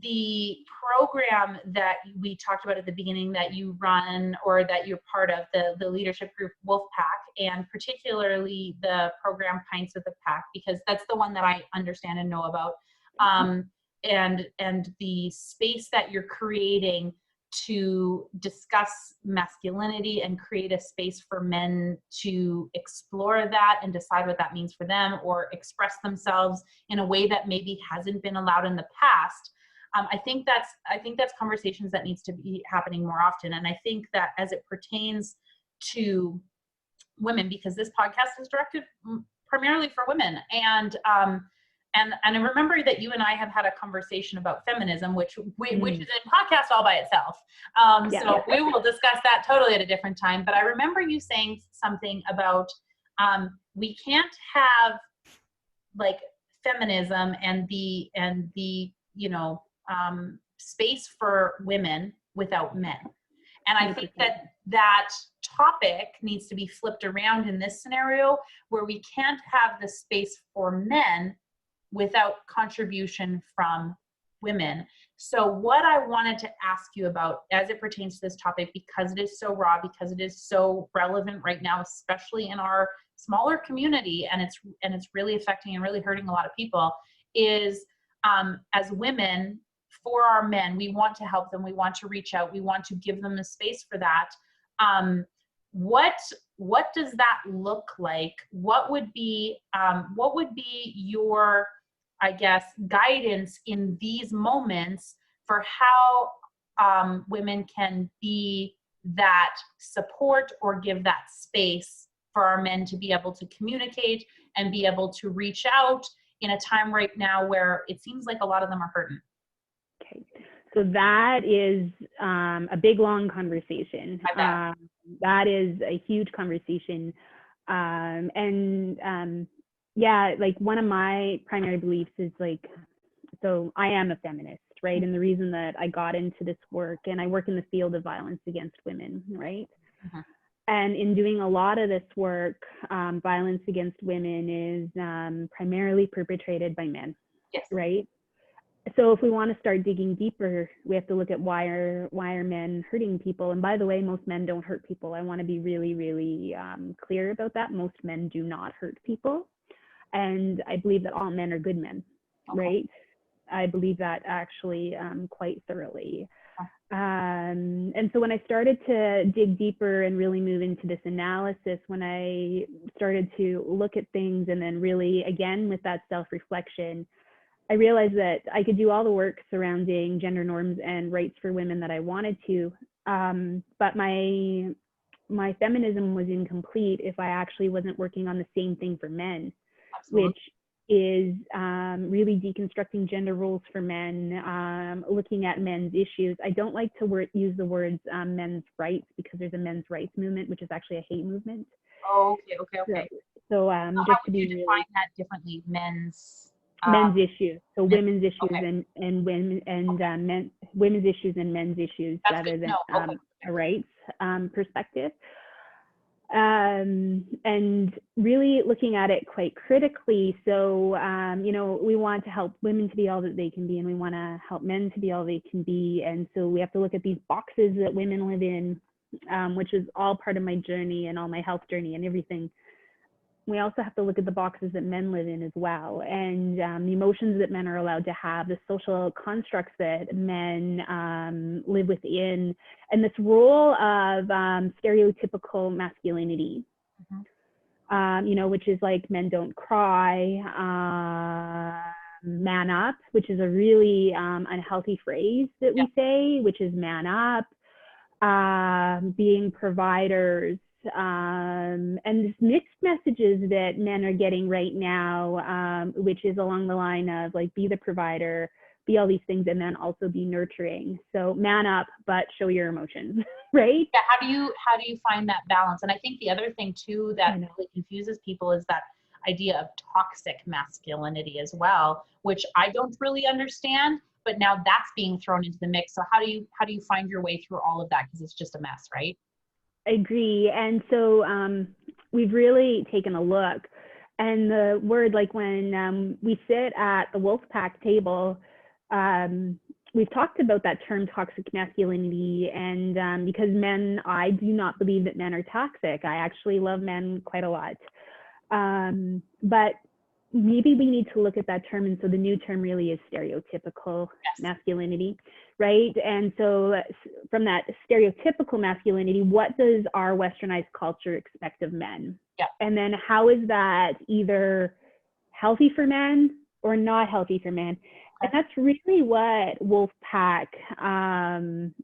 the program that we talked about at the beginning that you run or that you're part of, the leadership group Wolfpack, and particularly the program Pints with the Pack, because that's the one that I understand and know about, and the space that you're creating to discuss masculinity and create a space for men to explore that and decide what that means for them or express themselves in a way that maybe hasn't been allowed in the past. I think that's conversations that needs to be happening more often. And I think that as it pertains to women, because this podcast is directed primarily for women, and I remember that you and I have had a conversation about feminism, which is a podcast all by itself. So we will discuss that totally at a different time. But I remember you saying something about we can't have like feminism and the space for women without men. And I think that topic needs to be flipped around in this scenario, where we can't have the space for men without contribution from women. So what I wanted to ask you about as it pertains to this topic, because it is so raw, because it is so relevant right now, especially in our smaller community, and it's really affecting and really hurting a lot of people, is as women, for our men, we want to help them, we want to reach out, we want to give them a space for that. What does that look like? What would be your, I guess, guidance in these moments for how women can be that support or give that space for our men to be able to communicate and be able to reach out in a time right now where it seems like a lot of them are hurting? Okay, so that is a big, long conversation. That is a huge conversation. Yeah, like one of my primary beliefs is like, so I am a feminist, right? And the reason that I got into this work, and I work in the field of violence against women, right? Uh-huh. And in doing a lot of this work, violence against women is primarily perpetrated by men, yes, right? So if we want to start digging deeper, we have to look at why are men hurting people? And by the way, most men don't hurt people. I want to be really, really clear about that. Most men do not hurt people. And I believe that all men are good men, okay, right? I believe that actually quite thoroughly. And so when I started to dig deeper and really move into this analysis, when I started to look at things and then really, again, with that self-reflection, I realized that I could do all the work surrounding gender norms and rights for women that I wanted to, but my feminism was incomplete if I actually wasn't working on the same thing for men. Absolutely. Which is really deconstructing gender roles for men, looking at men's issues. I don't like to use the words men's rights, because there's a men's rights movement, which is actually a hate movement. Oh, okay. So just how would you define that differently? Men's issues, so women's issues, okay, and women and men, women's issues and men's issues. That's rather than a rights perspective. And really looking at it quite critically. So, we want to help women to be all that they can be, and we want to help men to be all they can be. And so we have to look at these boxes that women live in, which is all part of my journey and all my health journey and everything. We also have to look at the boxes that men live in as well, and the emotions that men are allowed to have, the social constructs that men live within, and this role of stereotypical masculinity, which is like men don't cry, man up, which is a really unhealthy phrase that we say, which is man up, being providers, and this mixed messages that men are getting right now, which is along the line of like, be the provider, be all these things, and then also be nurturing. So man up, but show your emotions, right? Yeah. How do you find that balance? And I think the other thing too that really confuses people is that idea of toxic masculinity as well, which I don't really understand, but now that's being thrown into the mix. So how do you find your way through all of that? Because it's just a mess, right? I agree. And so we've really taken a look, and the word, like when we sit at the Wolfpack table, we've talked about that term toxic masculinity, and because I do not believe that men are toxic. I actually love men quite a lot. But maybe we need to look at that term. And so the new term really is stereotypical masculinity, right? And so from that stereotypical masculinity, what does our westernized culture expect of men? Yeah. And then how is that either healthy for men or not healthy for men? And that's really what Wolfpack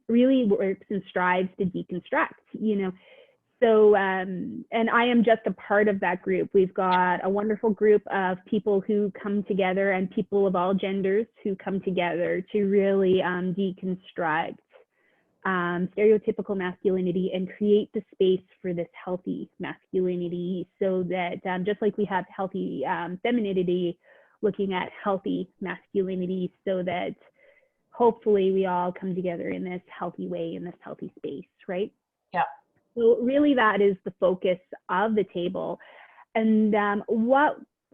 really works and strives to deconstruct, you know. So, and I am just a part of that group. We've got a wonderful group of people who come together, and people of all genders who come together to really deconstruct stereotypical masculinity and create the space for this healthy masculinity, so that just like we have healthy femininity, looking at healthy masculinity, so that hopefully we all come together in this healthy way, in this healthy space, right? Yeah. So really that is the focus of the table. And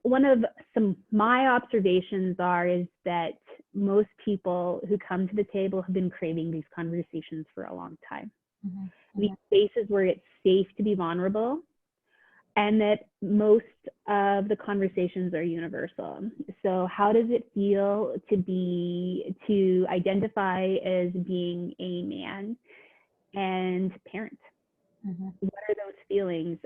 one of my observations is that most people who come to the table have been craving these conversations for a long time. Mm-hmm. These spaces where it's safe to be vulnerable, and that most of the conversations are universal. So how does it feel to identify as being a man and parent? Mm-hmm. What are those feelings?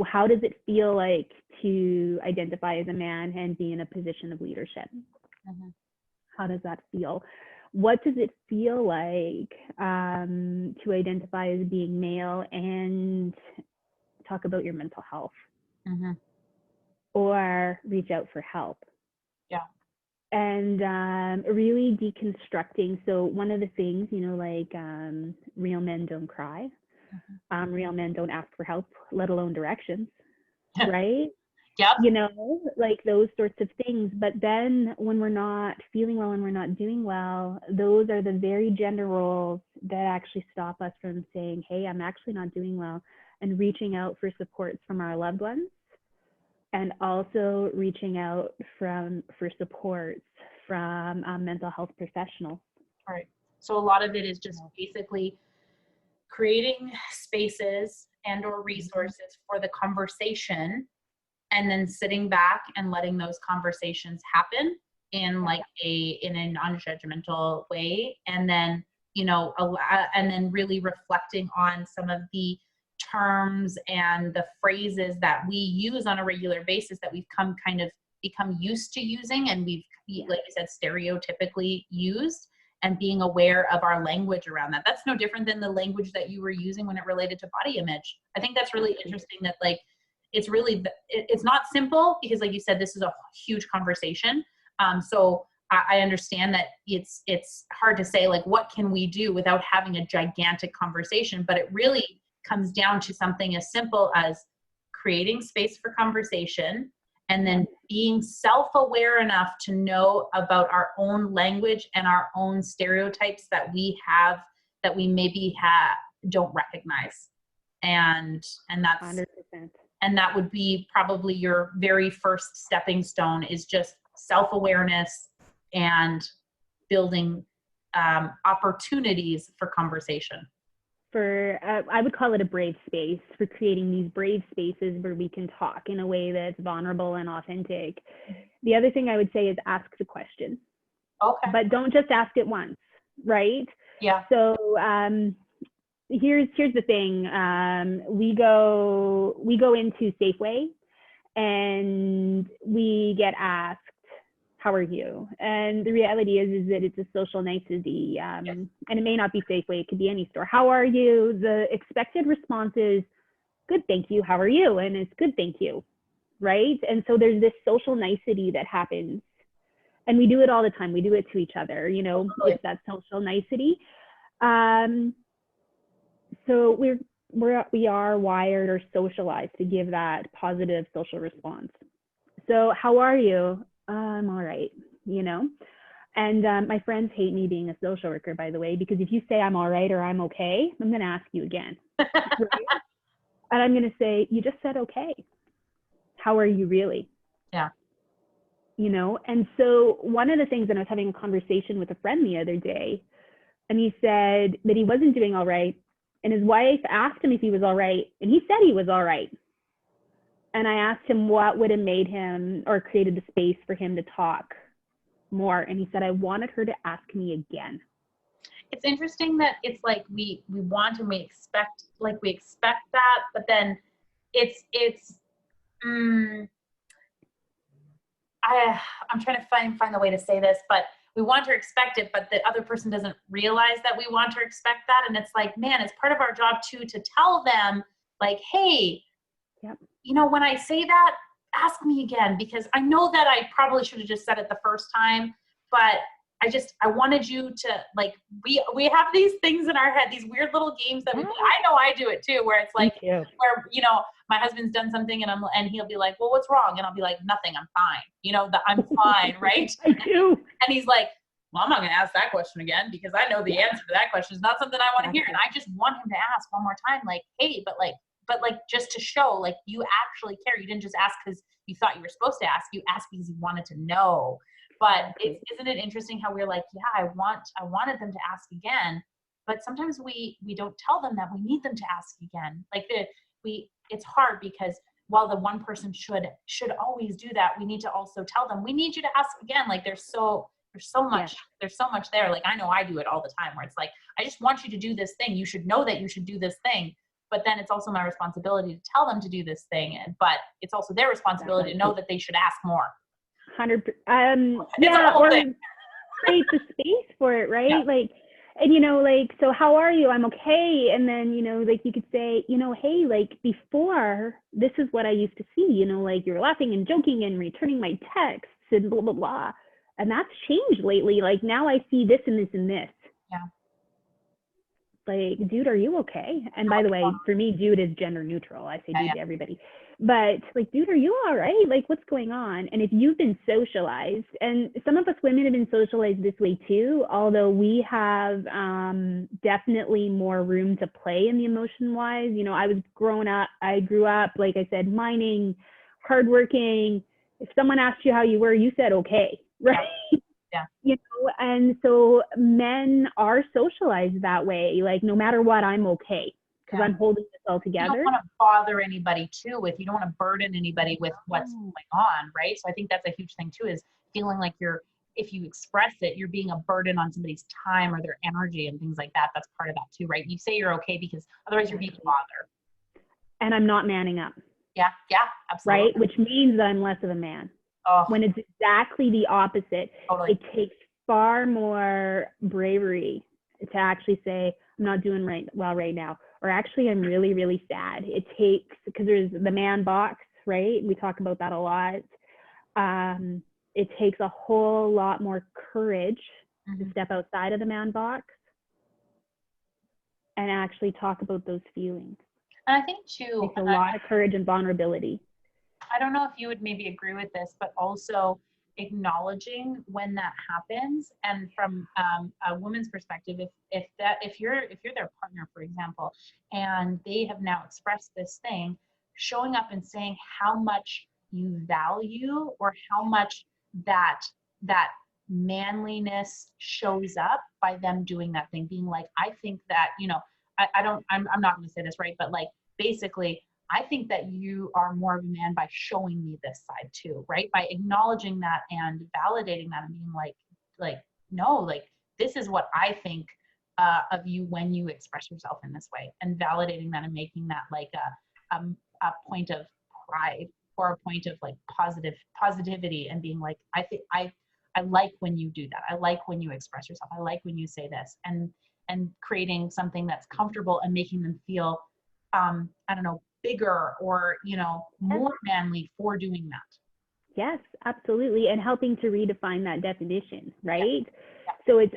How does it feel like to identify as a man and be in a position of leadership? Mm-hmm. How does that feel? What does it feel like to identify as being male and talk about your mental health? Mm-hmm. Or reach out for help? Yeah. And really deconstructing. So one of the things, you know, like real men don't cry. Mm-hmm. Real men don't ask for help, let alone directions, right? Yep. You know, like those sorts of things. But then when we're not feeling well and we're not doing well, those are the very gender roles that actually stop us from saying, hey, I'm actually not doing well, and reaching out for supports from our loved ones, and also reaching out for supports from mental health professionals. All right. So a lot of it is just basically creating spaces and or resources for the conversation, and then sitting back and letting those conversations happen in a non-judgmental way, and then, you know, and then really reflecting on some of the terms and the phrases that we use on a regular basis that we've become used to using, and we've, like you said, stereotypically used, and being aware of our language around that. That's no different than the language that you were using when it related to body image. I think that's really interesting, that like, it's not simple, because like you said, this is a huge conversation. So I understand that it's hard to say, like, what can we do without having a gigantic conversation, but it really comes down to something as simple as creating space for conversation, and then being self-aware enough to know about our own language and our own stereotypes that we have, that we maybe don't recognize. And that's 100%. And that would be probably your very first stepping stone, is just self-awareness and building opportunities for conversation. I would call it a brave space, for creating these brave spaces where we can talk in a way that's vulnerable and authentic. The other thing I would say is ask the question. Okay. But don't just ask it once, right? Yeah. So here's the thing. We go into Safeway and we get asked, how are you? And the reality is that it's a social nicety, and it may not be Safeway, it could be any store. How are you? The expected response is, good, thank you, how are you? And it's good, thank you, right? And so there's this social nicety that happens, and we do it all the time. We do it to each other, you know, it's that social nicety. So we are wired or socialized to give that positive social response. So how are you? I'm all right, you know? And my friends hate me being a social worker, by the way, because if you say I'm all right or I'm okay, I'm going to ask you again. Right? And I'm going to say, you just said okay. How are you really? Yeah. You know? And so one of the things that I was having a conversation with a friend the other day, and he said that he wasn't doing all right. And his wife asked him if he was all right. And he said he was all right. And I asked him what would have made him or created the space for him to talk more. And he said, I wanted her to ask me again. It's interesting that it's like we want and we expect that, but then I'm trying to find the way to say this, but we want to expect it, but the other person doesn't realize that we want to expect that. And it's like, man, it's part of our job too, to tell them like, hey, you know, when I say that, ask me again, because I know that I probably should have just said it the first time, but I wanted you to, like, we have these things in our head, these weird little games that we play. I know I do it too, where it's like, where, you know, my husband's done something and he'll be like, well, what's wrong? And I'll be like, nothing, I'm fine. You know, I'm fine, right? I do. And he's like, well, I'm not going to ask that question again because I know the answer to that question is not something I want to hear. And I just want him to ask one more time, like, hey, but just to show, like, you actually care. You didn't just ask because you thought you were supposed to ask. You asked because you wanted to know. But isn't it interesting how we're like, yeah, I wanted them to ask again, but sometimes we don't tell them that we need them to ask again. Like it's hard because while the one person should always do that, we need to also tell them we need you to ask again. Like there's so much there. Like I know I do it all the time where it's like, I just want you to do this thing. You should know that you should do this thing. But then it's also my responsibility to tell them to do this thing. But it's also their responsibility to know that they should ask more. 100%. Or create the space for it, right? Yeah. Like, and you know, like, so how are you? I'm okay. And then, you know, like you could say, you know, hey, like before, this is what I used to see, you know, like you're laughing and joking and returning my texts and blah, blah, blah. And that's changed lately. Like now I see this and this and this. Yeah. Like, dude, are you okay? And by the way, for me, dude is gender neutral. I say dude to everybody. But like, dude, are you all right? Like, what's going on? And if you've been socialized, and some of us women have been socialized this way too, although we have definitely more room to play in the emotion-wise. You know, I grew up, like I said, mining, hardworking. If someone asked you how you were, you said okay, right? Yeah. You know, and so men are socialized that way. Like, no matter what, I'm okay because I'm holding this all together. You don't want to bother anybody too you don't want to burden anybody with what's going on, right? So I think that's a huge thing too, is feeling like if you express it, you're being a burden on somebody's time or their energy and things like that. That's part of that too, right? You say you're okay because otherwise you're being a bother. And I'm not manning up. Yeah, absolutely. Right? Which means that I'm less of a man. When it's exactly the opposite. Totally. It takes far more bravery to actually say, I'm not doing well right now. Or actually, I'm really, really sad. It takes, because there's the man box, right? We talk about that a lot. It takes a whole lot more courage to step outside of the man box and actually talk about those feelings. And I think too, it takes a lot of courage and vulnerability. I don't know if you would maybe agree with this, but also acknowledging when that happens, and from a woman's perspective, if you're their partner, for example, and they have now expressed this thing, showing up and saying how much you value or how much that manliness shows up by them doing that thing, being like, I think that, you know, I'm not going to say this right, but like basically, I think that you are more of a man by showing me this side too, right? By acknowledging that and validating that and being like, no, like this is what I think of you when you express yourself in this way, and validating that and making that like a point of pride or a point of like positivity, and being like, I I like when you do that. I like when you express yourself. I like when you say this, and creating something that's comfortable and making them feel, I don't know, bigger or, you know, more manly for doing that. Yes, absolutely. And helping to redefine that definition, right? Yeah. So it's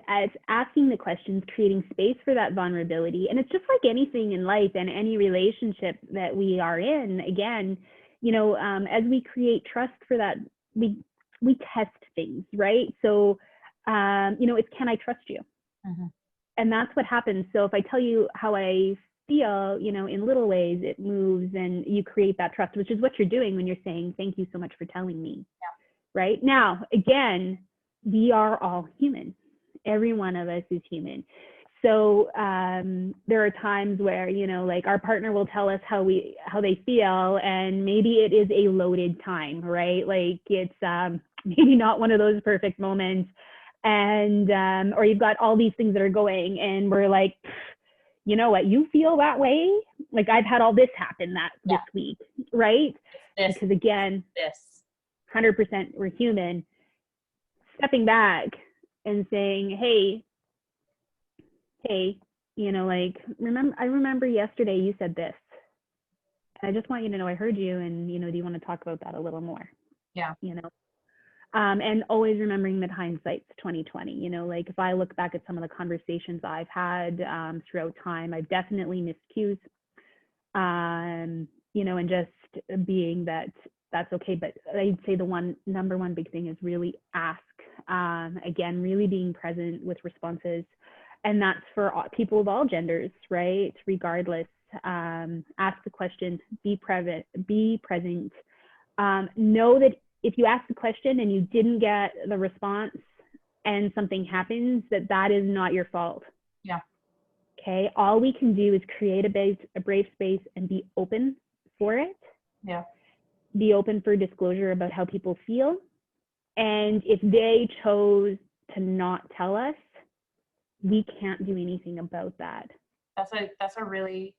asking the questions, creating space for that vulnerability. And it's just like anything in life and any relationship that we are in, again, you know, as we create trust for that, we test things, right? So, you know, it's, can I trust you? Mm-hmm. And that's what happens. So if I tell you how I feel, you know, in little ways, it moves and you create that trust, which is what you're doing when you're saying, thank you so much for telling me. Yeah. Right now, again, we are all human. Every one of us is human. So there are times where, you know, like our partner will tell us how they feel, and maybe it is a loaded time, right? Like it's maybe not one of those perfect moments, and or you've got all these things that are going, and we're like, you know what, you feel that way? Like I've had all this happen this week, right? Because again, 100% we're human. Stepping back and saying, hey, you know, like, I remember yesterday you said this. And I just want you to know I heard you, and, you know, do you want to talk about that a little more? Yeah. You know, and always remembering that hindsight's 2020. You know, like if I look back at some of the conversations I've had throughout time, I've definitely missed cues, you know, and just being that's okay. But I'd say the number one big thing is really ask. Again, really being present with responses. And that's for people of all genders, right? Regardless, ask the question, be present. Know that if you ask the question and you didn't get the response and something happens, that is not your fault. Yeah. Okay. All we can do is create a brave space and be open for it. Yeah. Be open for disclosure about how people feel. And if they chose to not tell us, we can't do anything about that. That's a really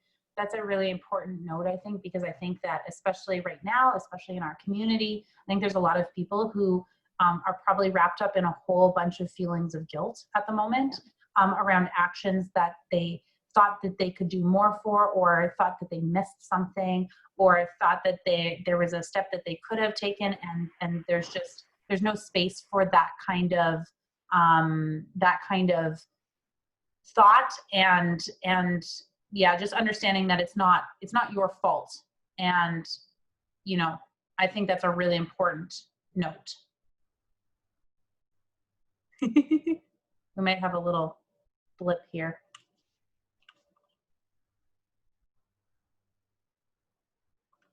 important note, I think, because I think that especially right now, especially in our community, I think there's a lot of people who are probably wrapped up in a whole bunch of feelings of guilt at the moment around actions that they thought that they could do more for, or thought that they missed something, or thought that there was a step that they could have taken, and there's no space for that kind of thought, and yeah, just understanding that it's not your fault. And, you know, I think that's a really important note. We might have a little blip here.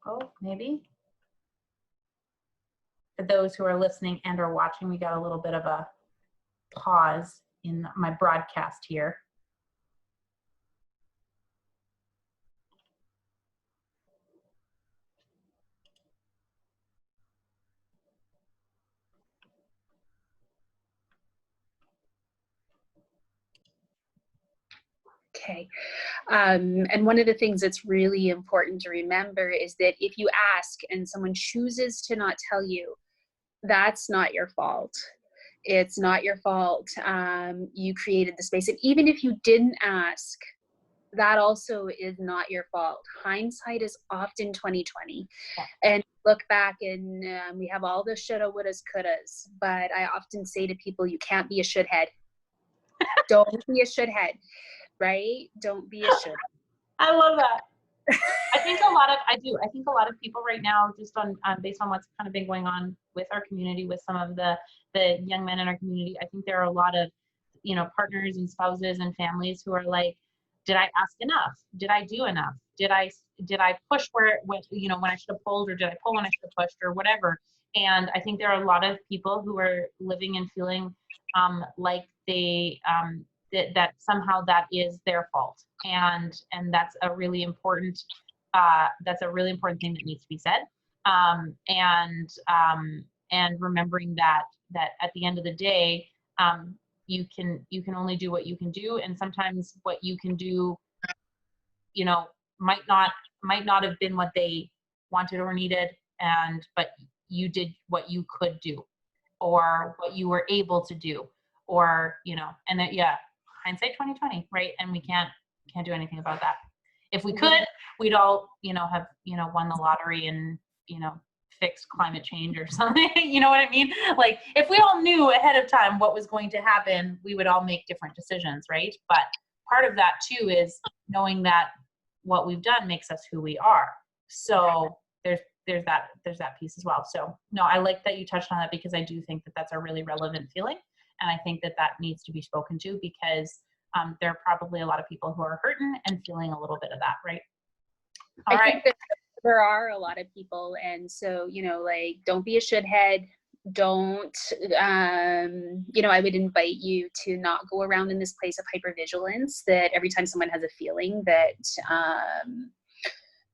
Oh, maybe. For those who are listening and are watching, we got a little bit of a pause in my broadcast here. Okay. And one of the things that's really important to remember is that if you ask and someone chooses to not tell you, that's not your fault. It's not your fault. You created the space. And even if you didn't ask, that also is not your fault. Hindsight is often 2020. And look back and we have all the shoulda, wouldas, couldas. But I often say to people, you can't be a should head. Don't be a should head. Right? Don't be a should. I love that. I think a lot of people right now, just on based on what's kind of been going on with our community, with some of the young men in our community, I think there are a lot of, you know, partners and spouses and families who are like, did I ask enough? Did I do enough? Did I push when I should have pulled, or did I pull when I should have pushed, or whatever? And I think there are a lot of people who are living and feeling like they that somehow that is their fault, and that's a really important thing that needs to be said, and remembering that at the end of the day, you can only do what you can do, and sometimes what you can do, you know, might not have been what they wanted or needed, but you did what you could do, or what you were able to do, or, you know, and that, yeah, hindsight 2020, right? And we can't do anything about that. If we could, we'd all, you know, have, you know, won the lottery and, you know, fixed climate change or something. You know what I mean? Like, if we all knew ahead of time what was going to happen, we would all make different decisions, right? But part of that too is knowing that what we've done makes us who we are. So there's that piece as well. So no, I like that you touched on that, because I do think that that's a really relevant feeling. And I think that that needs to be spoken to, because there are probably a lot of people who are hurting and feeling a little bit of that, right? All right. I think that there are a lot of people, and so, you know, like, don't be a shithead. Don't, you know, I would invite you to not go around in this place of hypervigilance that every time someone has a feeling that,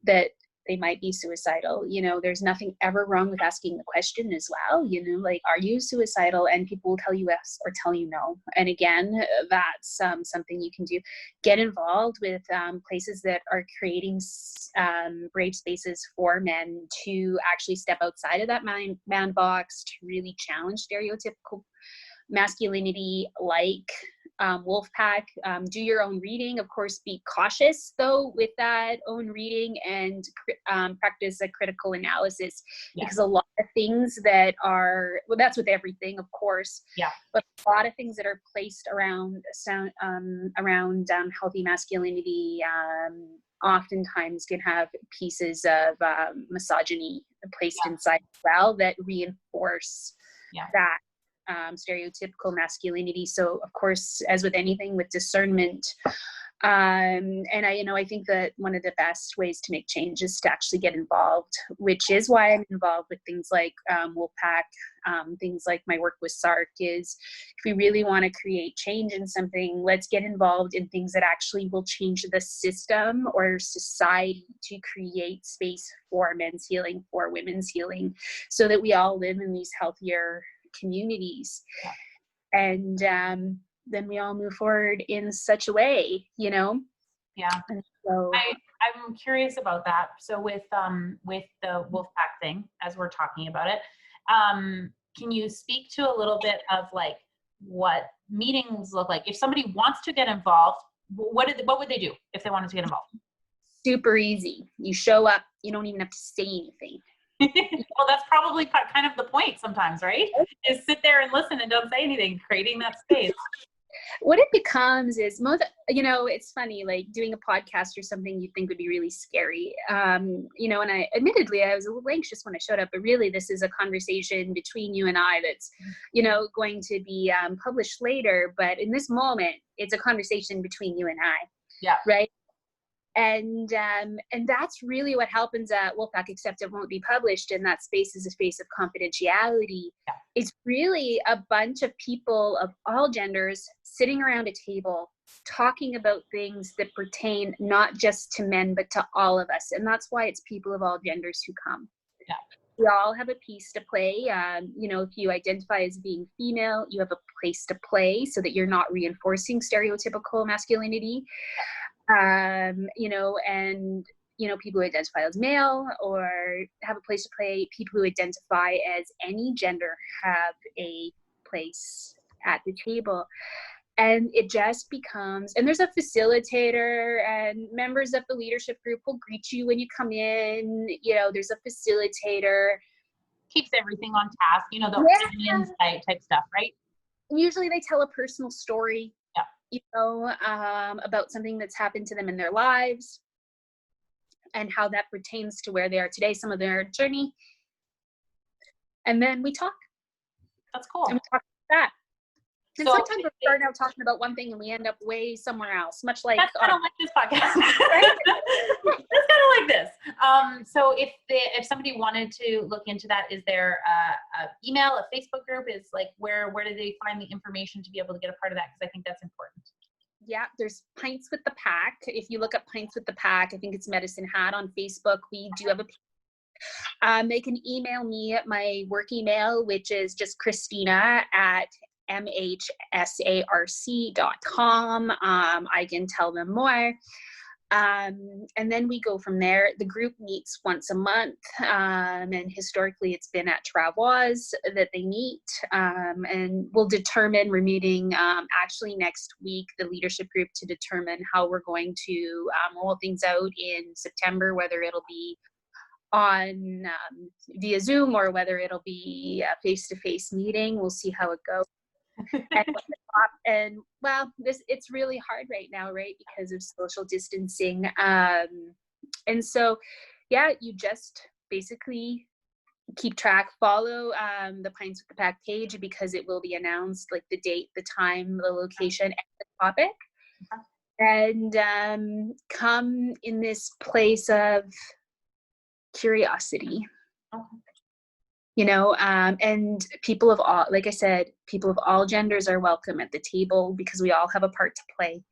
that they might be suicidal, you know, there's nothing ever wrong with asking the question as well, you know, like, are you suicidal? And people will tell you yes or tell you no. And again, that's something you can do. Get involved with places that are creating brave spaces for men to actually step outside of that man box, to really challenge stereotypical masculinity, like Wolfpack. Do your own reading. Of course, be cautious though with that own reading, and practice a critical analysis, because a lot of things that are, well, that's with everything, of course. Yeah. But a lot of things that are placed around healthy masculinity oftentimes can have pieces of misogyny placed inside as well, that reinforce that stereotypical masculinity. So of course, as with anything, with discernment, and I think that one of the best ways to make change is to actually get involved, which is why I'm involved with things like Wolfpack, things like my work with SARC. Is if we really want to create change in something, let's get involved in things that actually will change the system or society, to create space for men's healing, for women's healing, so that we all live in these healthier communities. And then we all move forward in such a way, you know? Yeah. And so I'm curious about that. So with the Wolfpack thing, as we're talking about it, can you speak to a little bit of like what meetings look like? If somebody wants to get involved, what would they do if they wanted to get involved? Super easy. You show up, you don't even have to say anything. Well, that's probably kind of the point sometimes, right? Is sit there and listen and don't say anything, creating that space. What it becomes is, you know, it's funny, like doing a podcast or something you think would be really scary. You know, and I was a little anxious when I showed up, but really this is a conversation between you and I that's, you know, going to be published later. But in this moment, it's a conversation between you and I. Yeah. Right. And that's really what happens at Wolfpack, except it won't be published, and that space is a space of confidentiality. Yeah. It's really a bunch of people of all genders sitting around a table talking about things that pertain not just to men, but to all of us. And that's why it's people of all genders who come. Yeah. We all have a piece to play. You know, if you identify as being female, you have a place to play so that you're not reinforcing stereotypical masculinity. You know, and, you know, people who identify as male or have a place to play, people who identify as any gender have a place at the table. And it just becomes, and there's a facilitator, and members of the leadership group will greet you when you come in. You know, there's a facilitator. Keeps everything on task, you know, the type stuff, right? And usually they tell a personal story. Yeah. You know, about something that's happened to them in their lives and how that pertains to where they are today, some of their journey. And then we talk. That's cool. And we talk about that. And so sometimes we start out talking about one thing and we end up way somewhere else, much like— That's kind of like this podcast. Right? That's kind of like this. So if somebody wanted to look into that, is there a email, a Facebook group? Is like, where do they find the information to be able to get a part of that? Because I think that's important. Yeah, there's Pints with the Pack. If you look up Pints with the Pack, I think it's Medicine Hat on Facebook. We do have a— they can email me at my work email, which is just Christina at mhsarc.com. I can tell them more. And then we go from there. The group meets once a month, and historically it's been at Travois that they meet, and we'll determine, we're meeting actually next week, the leadership group, to determine how we're going to roll things out in September, whether it'll be on via Zoom or whether it'll be a face-to-face meeting. We'll see how it goes. And well, it's really hard right now, right, because of social distancing. And so, yeah, you just basically keep track, follow the Pints with the Pack page, because it will be announced, like the date, the time, the location, and the topic. And come in this place of curiosity. You know, and people of all, like I said, people of all genders are welcome at the table, because we all have a part to play.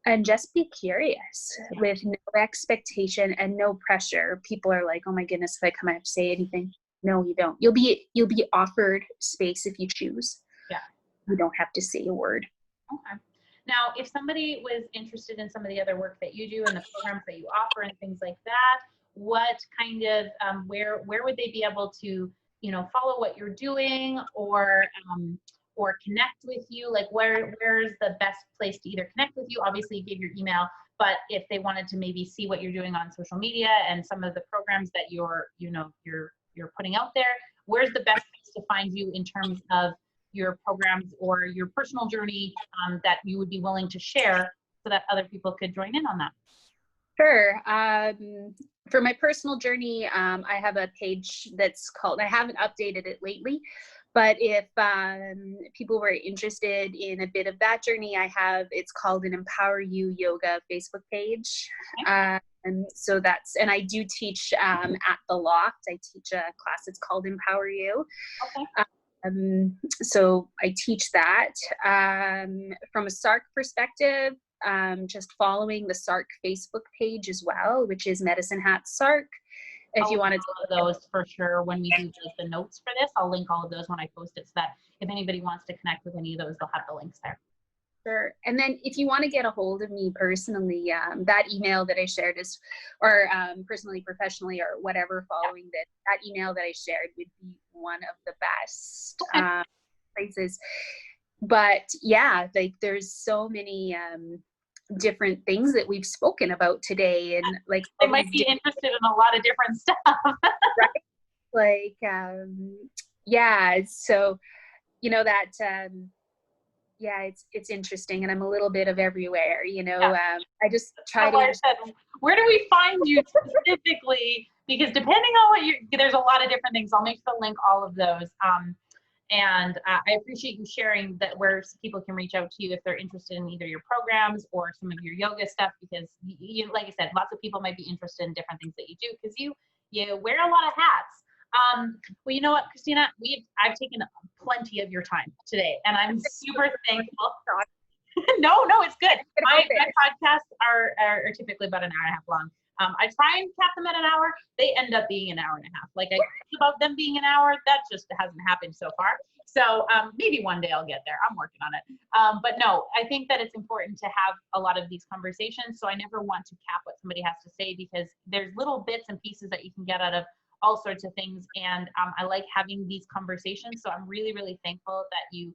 And just be curious with no expectation and no pressure. People are like, oh my goodness, if I come, I have to say anything. No, you don't. You'll be offered space if you choose. Yeah. You don't have to say a word. Okay. Now, if somebody was interested in some of the other work that you do and the programs that you offer and things like that, what kind of, where would they be able to, you know, follow what you're doing, or connect with you? Like, where's the best place to either connect with you? Obviously you gave your email, but if they wanted to maybe see what you're doing on social media and some of the programs that you're putting out there, where's the best place to find you in terms of your programs or your personal journey that you would be willing to share, so that other people could join in on that? Sure. For my personal journey, I have a page that's called, I haven't updated it lately, but if people were interested in a bit of that journey, it's called an Empower You Yoga Facebook page. Okay. And so and I do teach at the Loft. I teach a class that's called Empower You. Okay. So I teach that. From a SARC perspective, just following the SARC Facebook page as well, which is Medicine Hat SARC. If you wanted to those for sure, when we do the notes for this, I'll link all of those when I post it, so that if anybody wants to connect with any of those, they'll have the links there. Sure. And then if you want to get a hold of me personally, that email that I shared is, or personally, professionally, or whatever, following that email that I shared would be one of the best places. But yeah, like there's so many different things that we've spoken about today, and like they might be interested in a lot of different stuff. Right? Like yeah, so you know that yeah, it's interesting, and I'm a little bit of everywhere, you know. I just try to said, where do we find you specifically, because depending on what there's a lot of different things. I'll make sure to link all of those. And I appreciate you sharing that, where people can reach out to you if they're interested in either your programs or some of your yoga stuff, because you, like I said, lots of people might be interested in different things that you do, because you wear a lot of hats. Well, you know what, Christina, I've taken plenty of your time today, and I'm super thankful. No, it's good. My podcasts are typically about an hour and a half long. I try and cap them at an hour. They end up being an hour and a half. Like, I think about them being an hour. That just hasn't happened so far. So maybe one day I'll get there. I'm working on it. But no, I think that it's important to have a lot of these conversations. So I never want to cap what somebody has to say, because there's little bits and pieces that you can get out of all sorts of things. And I like having these conversations. So I'm really, really thankful that you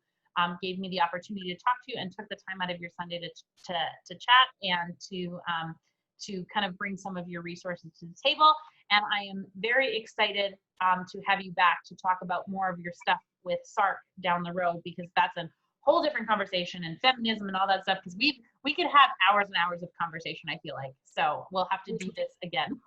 gave me the opportunity to talk to you and took the time out of your Sunday to chat and to kind of bring some of your resources to the table. And I am very excited to have you back to talk about more of your stuff with SARC down the road, because that's a whole different conversation, and feminism and all that stuff, because we could have hours and hours of conversation, I feel like. So we'll have to do this again.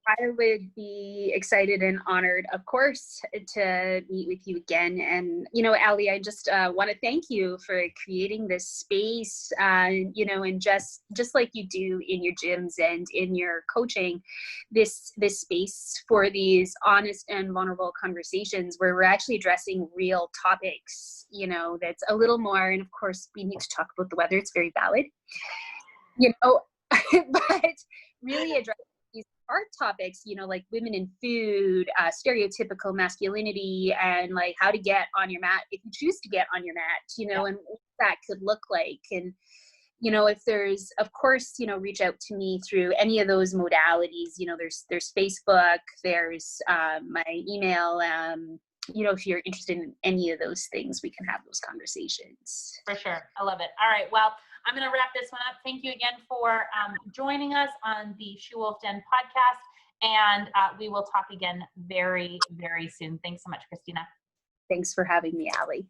I would be excited and honored, of course, to meet with you again. And, you know, Ali, I just want to thank you for creating this space, you know, and just like you do in your gyms and in your coaching, this space for these honest and vulnerable conversations where we're actually addressing real topics, you know, that's a little more. And of course, we need to talk about the weather. It's very valid, you know, but really address art topics, you know, like women in food, stereotypical masculinity, and like how to get on your mat if you choose to get on your mat, you know, and what that could look like. And you know, if there's, of course, you know, reach out to me through any of those modalities. You know, there's Facebook, there's my email. You know, if you're interested in any of those things, we can have those conversations. For sure. I love it. All right. Well, I'm going to wrap this one up. Thank you again for joining us on the She Wolf Den podcast. And we will talk again very, very soon. Thanks so much, Christina. Thanks for having me, Allie.